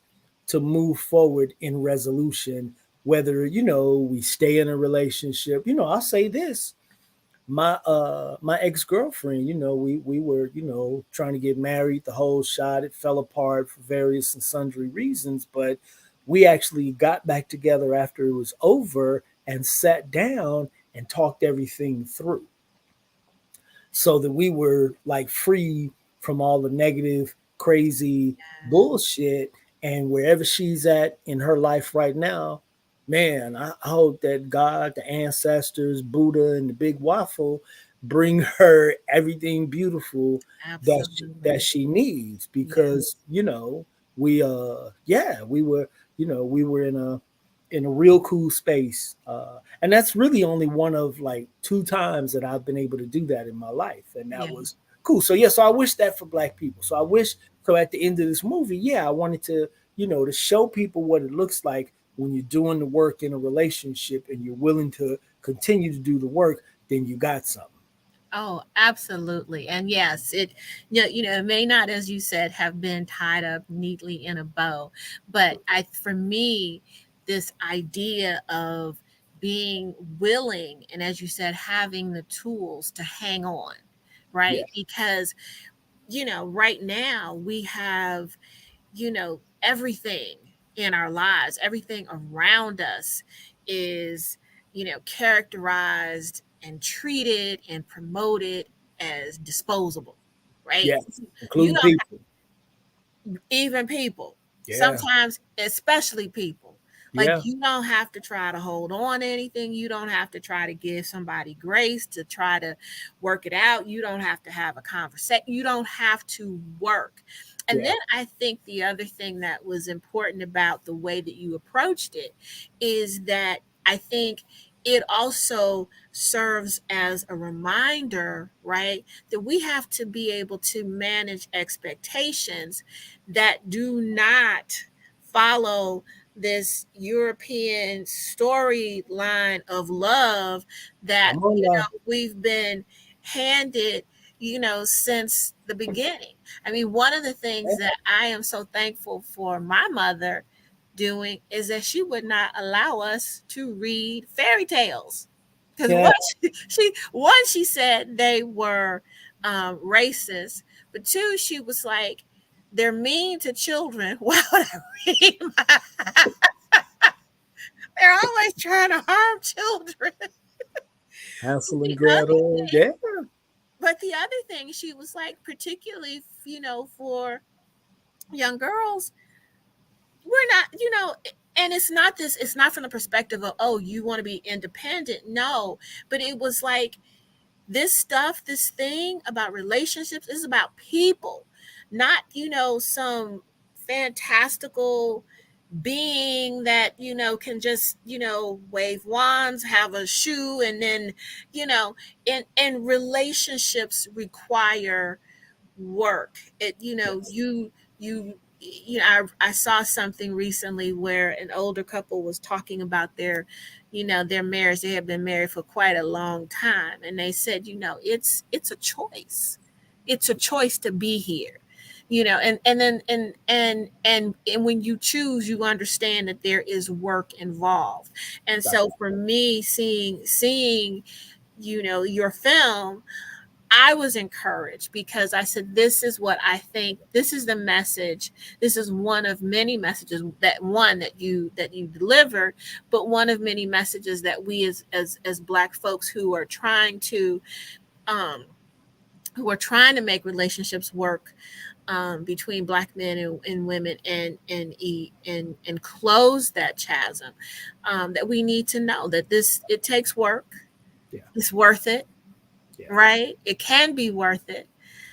to move forward in resolution. Whether you know we stay in a relationship, you know, I'll say this: my ex girlfriend, you know, we were you know trying to get married, the whole shot. It fell apart for various and sundry reasons, but we actually got back together after it was over and sat down and talked everything through so that we were like free from all the negative, crazy bullshit. And wherever she's at in her life right now, man, I hope that God, the ancestors, Buddha, and the big waffle bring her everything beautiful that Absolutely. she needs because Yes. you know we yeah we were you know we were in a real cool space. And that's really only one of like two times that I've been able to do that in my life. And that Yeah. was cool. So, yeah, so I wish that for Black people. So I wish, so at the end of this movie, yeah, I wanted to, you know, to show people what it looks like when you're doing the work in a relationship and you're willing to continue to do the work, then you got something. Oh, absolutely. And yes, it may not, as you said, have been tied up neatly in a bow, but for me, this idea of being willing and, as you said, having the tools to hang on, Yeah. right? Because, right now we have, everything in our lives, everything around us is, characterized and treated and promoted as disposable, right? Yes. You Including don't people. even people, Yeah. sometimes especially people, like Yeah. you don't have to try to hold on to anything, you don't have to try to give somebody grace to try to work it out, you don't have to have a conversation, you don't have to work. And Yeah. then I think the other thing that was important about the way that you approached it is that I think it also serves as a reminder, right, that we have to be able to manage expectations that do not follow this European storyline of love that, Come on now. we've been handed, since the beginning. I mean, one of the things that I am so thankful for my mother doing is that she would not allow us to read fairy tales. Because Yeah, one, she said they were racist, but two, she was like, they're mean to children. Why would I read they're always trying to harm children. Hansel and The other Gretel. thing, Yeah, but the other thing, she was like, particularly, for young girls, we're not, and it's not from the perspective of, oh, you want to be independent. No, but it was like, this thing about relationships is about people, not, some fantastical being that, can just, wave wands, have a shoe, and then, you know and relationships require work. It yes, I saw something recently where an older couple was talking about their marriage. They had been married for quite a long time, and they said, it's a choice. It's a choice to be here. And then and when you choose, you understand that there is work involved. And right. so for me, seeing your film, I was encouraged because I said, this is what I think. This is the message. This is one of many messages that you delivered, but one of many messages that we as Black folks um, who are trying to make relationships work, between Black men and women, and close that chasm. That we need to know that it takes work. Yeah, It's worth it, yeah, right? It can be worth it.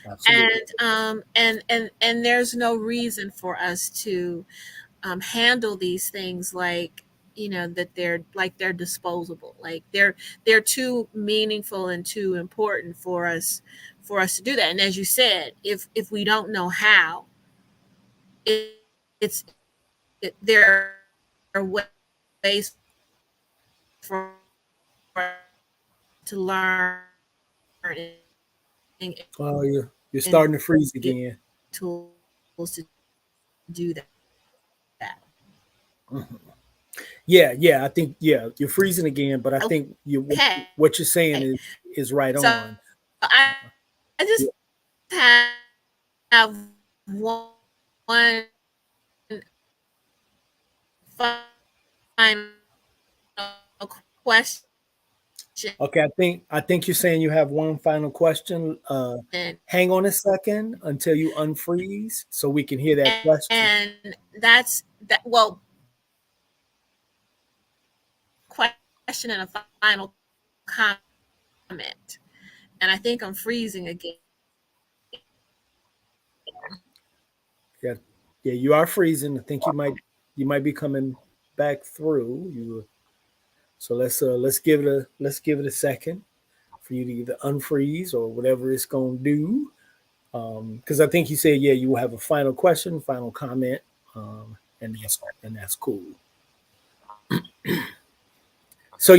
absolutely. And there's no reason for us to handle these things like, that they're disposable, like they're too meaningful and too important for us to do that. And as you said, if we don't know how, there are ways for us to learn and Oh, you're get starting to freeze again. tools to do that. Mhm. Yeah, yeah. I think you're freezing again, but I think you Okay. what you're saying is right So on. I just Yeah. have one final question. Okay, I think you're saying you have one final question. Hang on a second until you unfreeze so we can hear that question. And that's that. Well, question and a final comment. And I think I'm freezing again. Yeah, yeah, you are freezing. I think you might be coming back through. So let's give it a second for you to either unfreeze or whatever it's gonna do. Because I think you said you will have a final question, final comment, and that's cool. So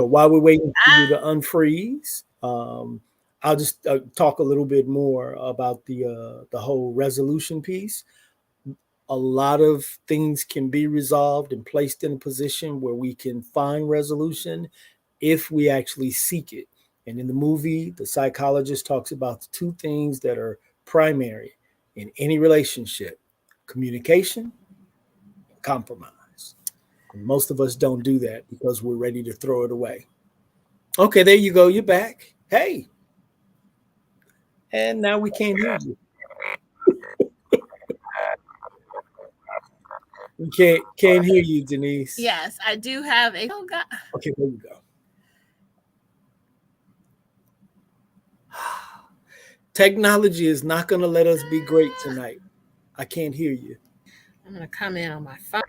while we're waiting for you to unfreeze, I'll just talk a little bit more about the whole resolution piece. A lot of things can be resolved and placed in a position where we can find resolution if we actually seek it. And in the movie, the psychologist talks about the two things that are primary in any relationship: communication and compromise. And most of us don't do that because we're ready to throw it away. Okay, there you go. You're back. Hey, and now we can't hear you. We can't hear you, Denise. Yes, I do have a. Oh God. Okay, there you go. Technology is not going to let us be great tonight. I can't hear you. I'm gonna come in on my phone.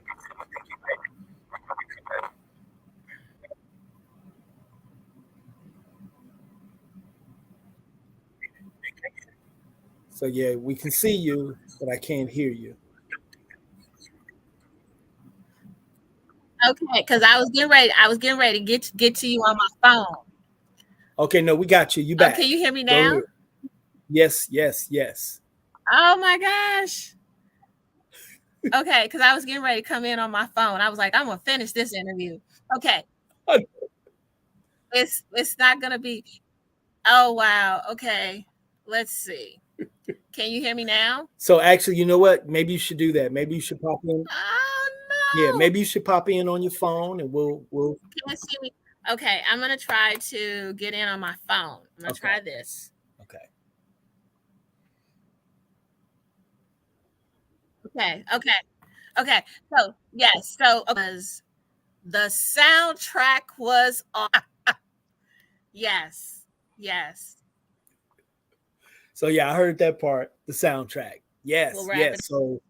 So we can see you, but I can't hear you. Okay, because I was getting ready to get to you on my phone. Okay, no, we got you. You Oh, can back. you hear me Go now? ahead. Yes, yes, yes. Oh my gosh. Okay, because I was getting ready to come in on my phone. I was like, I'm gonna finish this interview. Okay, it's not gonna be. Oh wow. Okay, let's see. Can you hear me now? So actually, you know what? Maybe you should do that. Maybe you should pop in. Yeah, Oh no. maybe you should pop in on your phone, and we'll. Can you see me? Okay, I'm gonna try to get in on my phone. I'm gonna Okay, try this. okay. Okay, okay, okay. So yes, so was the soundtrack was on. Yes, yes. So yeah, I heard that part. The soundtrack. We'll Yes, wrap it. yes. So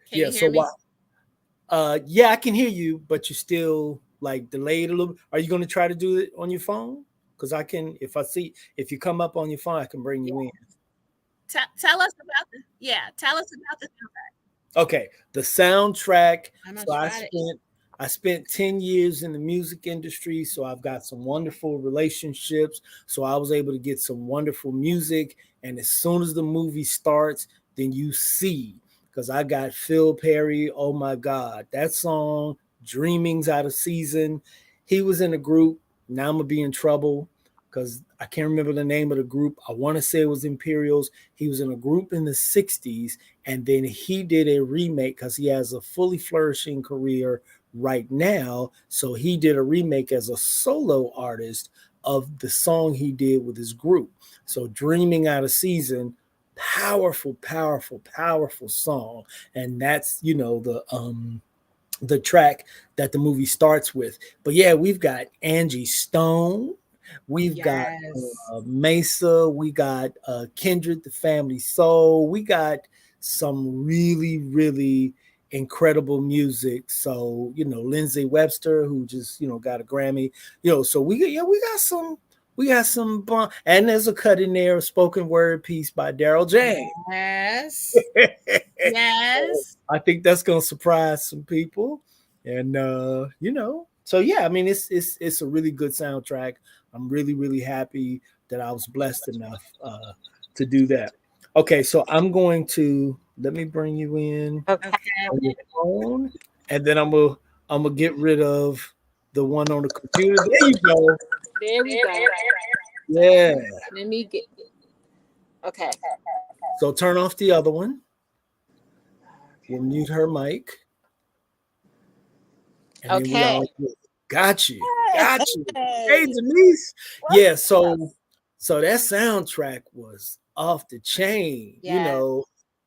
Can yeah. you So hear what? me? Yeah, I can hear you, but you still like delayed a little. Are you going to try to do it on your phone? Because I can, if you come up on your phone, I can bring Yeah. you in. Tell us about the. Yeah, tell us about the. Okay, the soundtrack. I'm gonna So try to. I spent 10 years in the music industry, so I've got some wonderful relationships. So I was able to get some wonderful music, and as soon as the movie starts, then you see because I got Phil Perry. Oh my God, that song "Dreaming's Out of Season." He was in a group. Now I'm gonna be in trouble because I can't remember the name of the group. I want to say it was Imperials. He was in a group in the '60s, and then he did a remake because he has a fully flourishing career right now. So he did a remake as a solo artist of the song he did with his group. So Dreaming Out of Season, powerful, powerful, powerful song. And that's, the track that the movie starts with. But yeah, we've got Angie Stone, we've got Yes. Mesa, we got Kindred, the Family Soul, we got some really, really incredible music. So Lindsay Webster, who just got a Grammy. So we got some and there's a cut in there, a spoken word piece by Daryl James. Yes. Yes. I think that's gonna surprise some people, and so yeah, I mean it's a really good soundtrack. I'm really really happy that I was blessed enough to do that. Okay, so I'm going to let me bring you in Okay. on your phone, and then I'm gonna get rid of the one on the computer. There you go. There we go. Yeah. Let me get. Okay. So turn off the other one. We'll mute her mic, and then we Okay. all got you. Got you. Hey, Hey. Denise. What's Yeah, up? so that soundtrack was off the chain. Yes.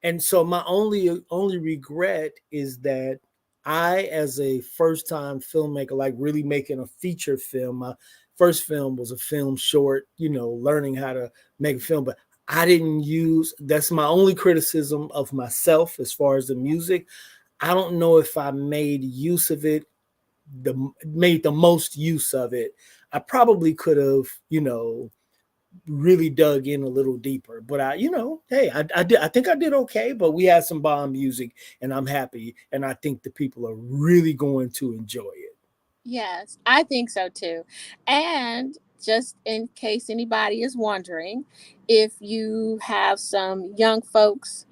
And so my only regret is that I, as a first time filmmaker, like really making a feature film, my first film was a film short, learning how to make a film, but I didn't use that's my only criticism of myself as far as the music. I don't know if I made use of it made the most use of it. I probably could have, really dug in a little deeper. But hey, I did. I think I did okay. But we had some bomb music, and I'm happy, and I think the people are really going to enjoy it. Yes, I think so too. And just in case anybody is wondering, if you have some young folks,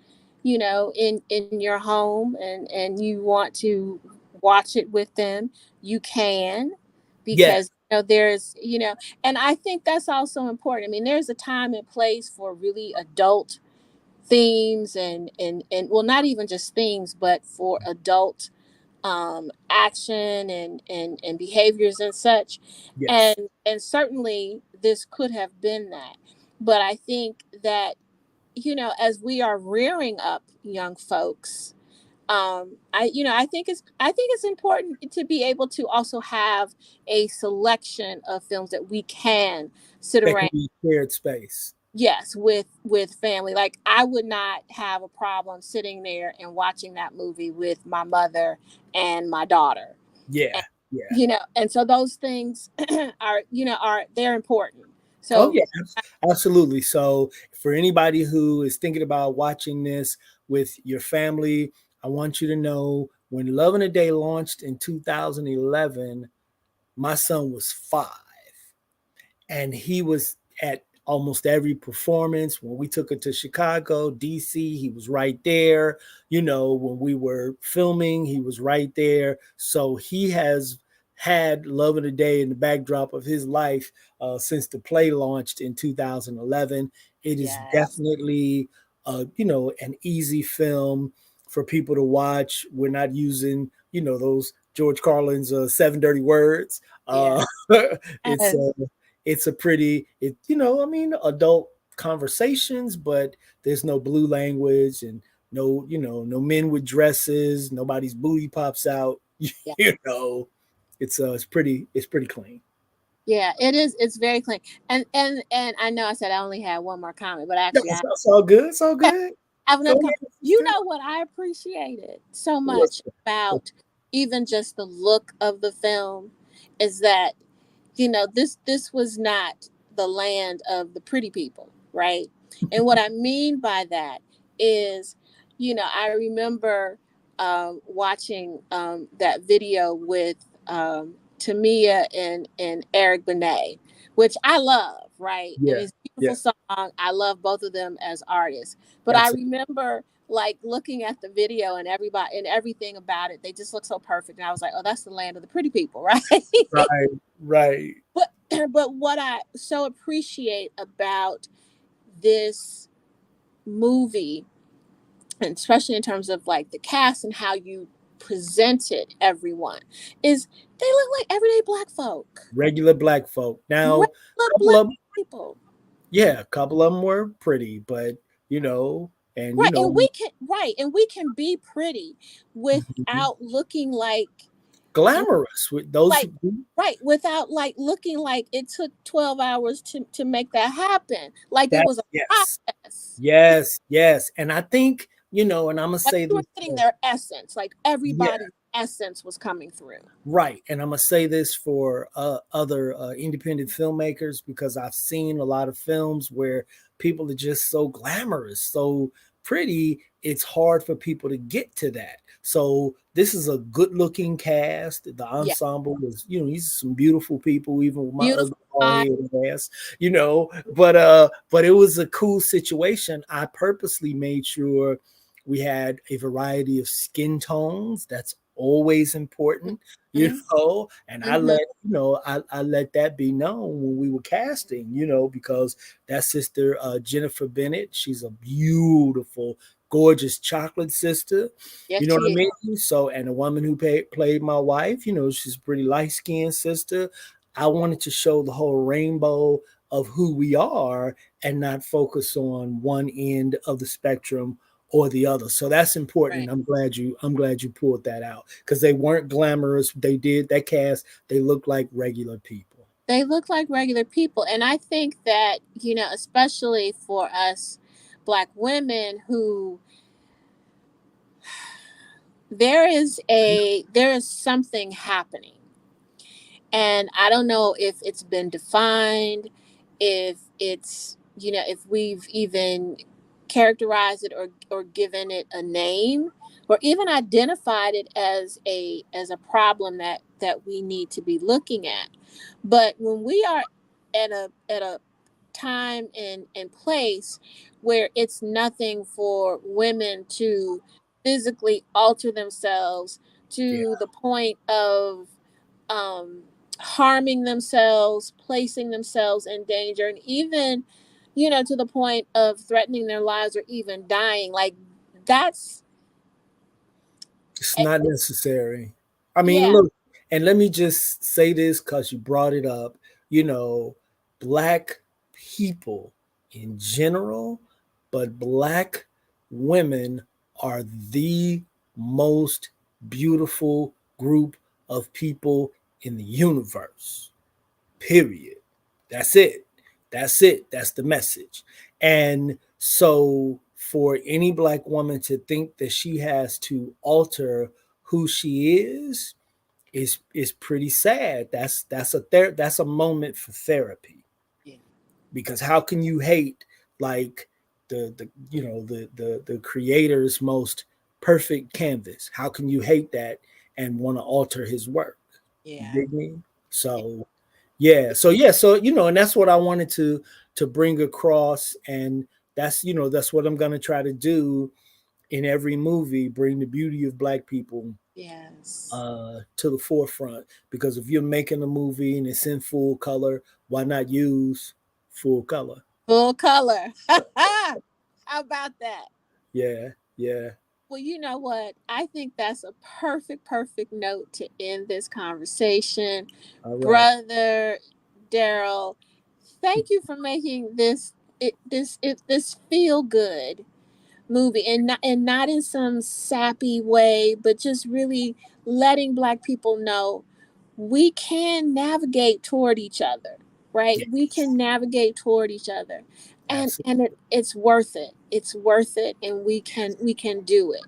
in your home and you want to watch it with them, you can, Yeah, because and I think that's also important. I mean, there's a time and place for really adult themes and well, not even just themes, but for adult action and behaviors and such, yes, and certainly this could have been that. But I think that as we are rearing up young folks, I think it's important to be able to also have a selection of films that we can sit that can around. be shared space. Yes, with family. Like, I would not have a problem sitting there and watching that movie with my mother and my daughter. Yeah, And, yeah. and so those things are they're important. Oh So yeah, absolutely. So for anybody who is thinking about watching this with your family, I want you to know when Love in a Day launched in 2011, my son was 5, and he was at almost every performance. When we took it to Chicago, DC, he was right there. When we were filming, he was right there. So he has had Love of the Day in the backdrop of his life since the play launched in 2011. It is Yes. definitely, an easy film for people to watch. We're not using, those George Carlin's seven dirty words. Yeah. It's it's a pretty, I mean, adult conversations, but there's no blue language and no, no men with dresses. Nobody's booty pops out. Yeah. you know, it's pretty clean. Yeah, it is. It's very clean. And I know I said I only had one more comment, but No, actually it's all good. It's all good. I have Go another comment. ahead, You sister. know what I appreciated so What's much about even just the look of the film is that this was not the land of the pretty people, right? And what I mean by that is, I remember watching that video with Tamia and Eric Benet, which I love, right? And Yeah, it's a yeah. beautiful song. I love both of them as artists. But I Absolutely. remember like looking at the video and everybody and everything about it, they just look so perfect. And I was like, oh, that's the land of the pretty people, right? Right, right. but but what I so appreciate about this movie, and especially in terms of like the cast and how you presented everyone, is they look like everyday black folk, Regular black folk. Now, regular a couple black of people. yeah, a couple of them were pretty, but you know, and Right. And we can be pretty mhm, without looking glamorous with those. like right, without like looking like it took 12 hours to make that happen, like it That was a yes, process. yes, yes. And I think, and I'm gonna Like say you were this. getting their essence, like Yeah, everybody's essence was coming through. right. And I'm gonna say this for other independent filmmakers, because I've seen a lot of films where people are just so glamorous, so pretty. It's hard for people to get to that. So this is a good-looking cast. The Yeah. ensemble was, these are some beautiful people, even with my ugly Beautiful bald eye. head ass. But it was a cool situation. I purposely made sure we had a variety of skin tones. That's always important, and I Mm-hmm. let I let that be known when we were casting, because that sister, Jennifer Bennett, she's a beautiful, gorgeous chocolate sister. Yes, You know what she I is. mean? So, and the woman who played my wife, she's a pretty light skinned sister. I wanted to show the whole rainbow of who we are and not focus on one end of the spectrum or the other. So that's important. Right. I'm glad you pulled that out, because they weren't glamorous. They did that cast. They looked like regular people. They look like regular people. And I think that, especially for us black women who there is something happening, and I don't know if it's been defined, if it's if we've even characterized it or given it a name, or even identified it as a problem that we need to be looking at. But when we are at a time and place where it's nothing for women to physically alter themselves Yeah, to the point of um, harming themselves, placing themselves in danger, and even, to the point of threatening their lives or even dying. Like that's, it's eh, not necessary. I mean, yeah, look, and let me just say this because you brought it up. You know, black people in general, but black women are the most beautiful group of people in the universe. Period. That's it. That's it. That's the message. And so for any black woman to think that she has to alter who she is pretty sad. That's a moment for therapy, yeah, because how can you hate like the creator's most perfect canvas. How can you hate that and want to alter his work? You Yeah. dig me? So and that's what I wanted to bring across, and that's what I'm gonna try to do in every movie, bring the beauty of black people Yes. to the forefront. Because if you're making a movie and it's in full color, why not use full color? Full color. How about that? Yeah, yeah. Well, you know what? I think that's a perfect note to end this conversation. All right. Brother Daryl, thank you for making this feel good movie, and not in some sappy way, but just really letting black people know we can navigate toward each other, right? We Yes, can navigate toward each other, and absolutely. it's worth it. It's worth it, and we can do it.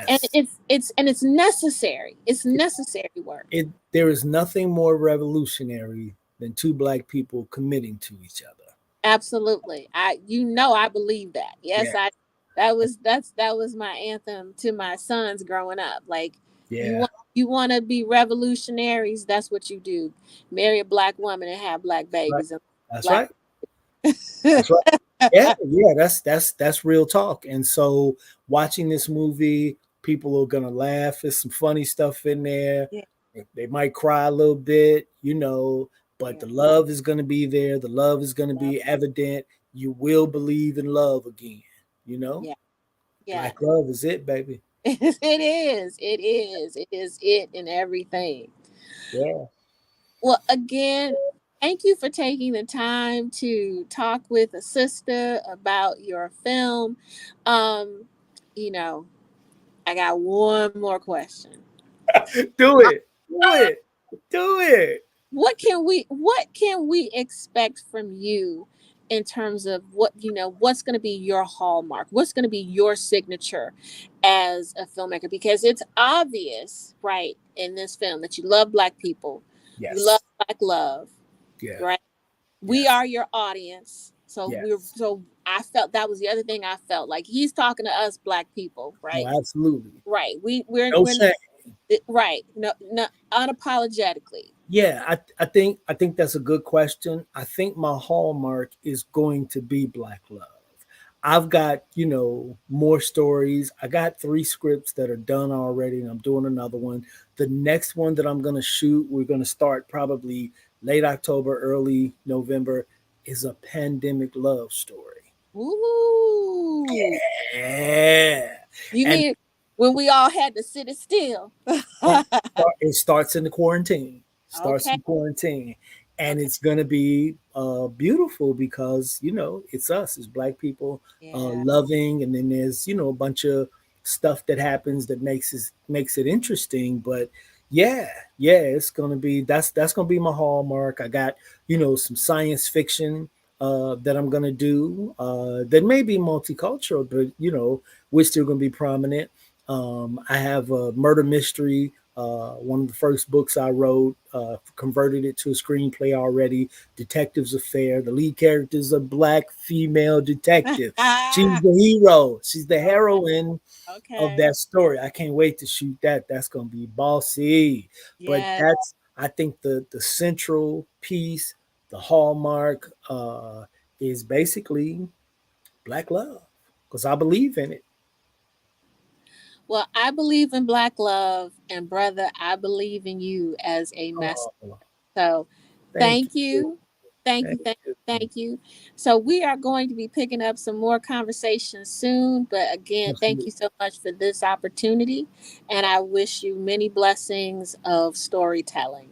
And Yes. it's necessary. It's necessary work. There is nothing more revolutionary than two black people committing to each other. Absolutely. I believe that. Yes, Yeah, that was my anthem to my sons growing up. Like, yeah. you want to be revolutionaries, that's what you do. Marry a black woman and have black That's right. babies and That's black. right. That's right. Yeah, yeah. That's real talk. And so, watching this movie, people are gonna laugh. There's some funny stuff in there. Yeah, They might cry a little bit, but yeah, the love is gonna be there. The love is gonna love. be evident. You will believe in love again. You know, Yeah, yeah. black love is it, baby. It is. It is. It is it in everything. Yeah. Well, again, thank you for taking the time to talk with a sister about your film. Um, you know, I got one more question. Do it. Do it. Do it. What can we expect from you in terms of what's going to be your hallmark? What's going to be your signature as a filmmaker? Because it's obvious, right, in this film that you love black people, you love Yes. black love, Yeah. right? We Yes. are your audience. Yes. So I felt that was the other thing. I felt like he's talking to us black people, Oh, right? absolutely. Right. We're No not shame. right. No, no, unapologetically. Yeah, I think that's a good question. I think my hallmark is going to be black love. I've got more stories. I got 3 scripts that are done already, and I'm doing another one. The next one that I'm gonna shoot, we're gonna start probably late October, early November, is a pandemic love story. Ooh. Yeah. You And mean when we all had to sit it still? it starts in the quarantine. Starts Okay. in quarantine, and Okay. it's gonna be beautiful because it's us as black people Yeah. loving, and then there's a bunch of stuff that happens that makes it interesting. But yeah, yeah, it's gonna be that's gonna be my hallmark. I got some science fiction that I'm gonna do that may be multicultural, but we're still gonna be prominent. I have a murder mystery. One of the first books I wrote, converted it to a screenplay already. Detective's Affair. The lead character is a black female detective. She's Ah, the hero. She's the okay. heroine of Okay. that story. I can't wait to shoot that. That's gonna be bossy. But Yeah. I think the central piece, the hallmark, is basically black love because I believe in it. Well, I believe in black love, and brother, I believe in you as a message. Oh, So thank thank you. you. Thank you. Thank Thank you. you. Thank you. So we are going to be picking up some more conversations soon. But again, thank Absolutely. you so much for this opportunity. And I wish you many blessings of storytelling.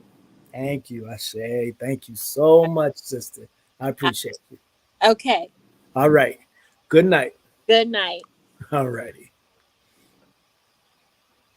Thank you. I say thank you so much, sister. I appreciate you. Okay. All right. Good night. Good night. All righty.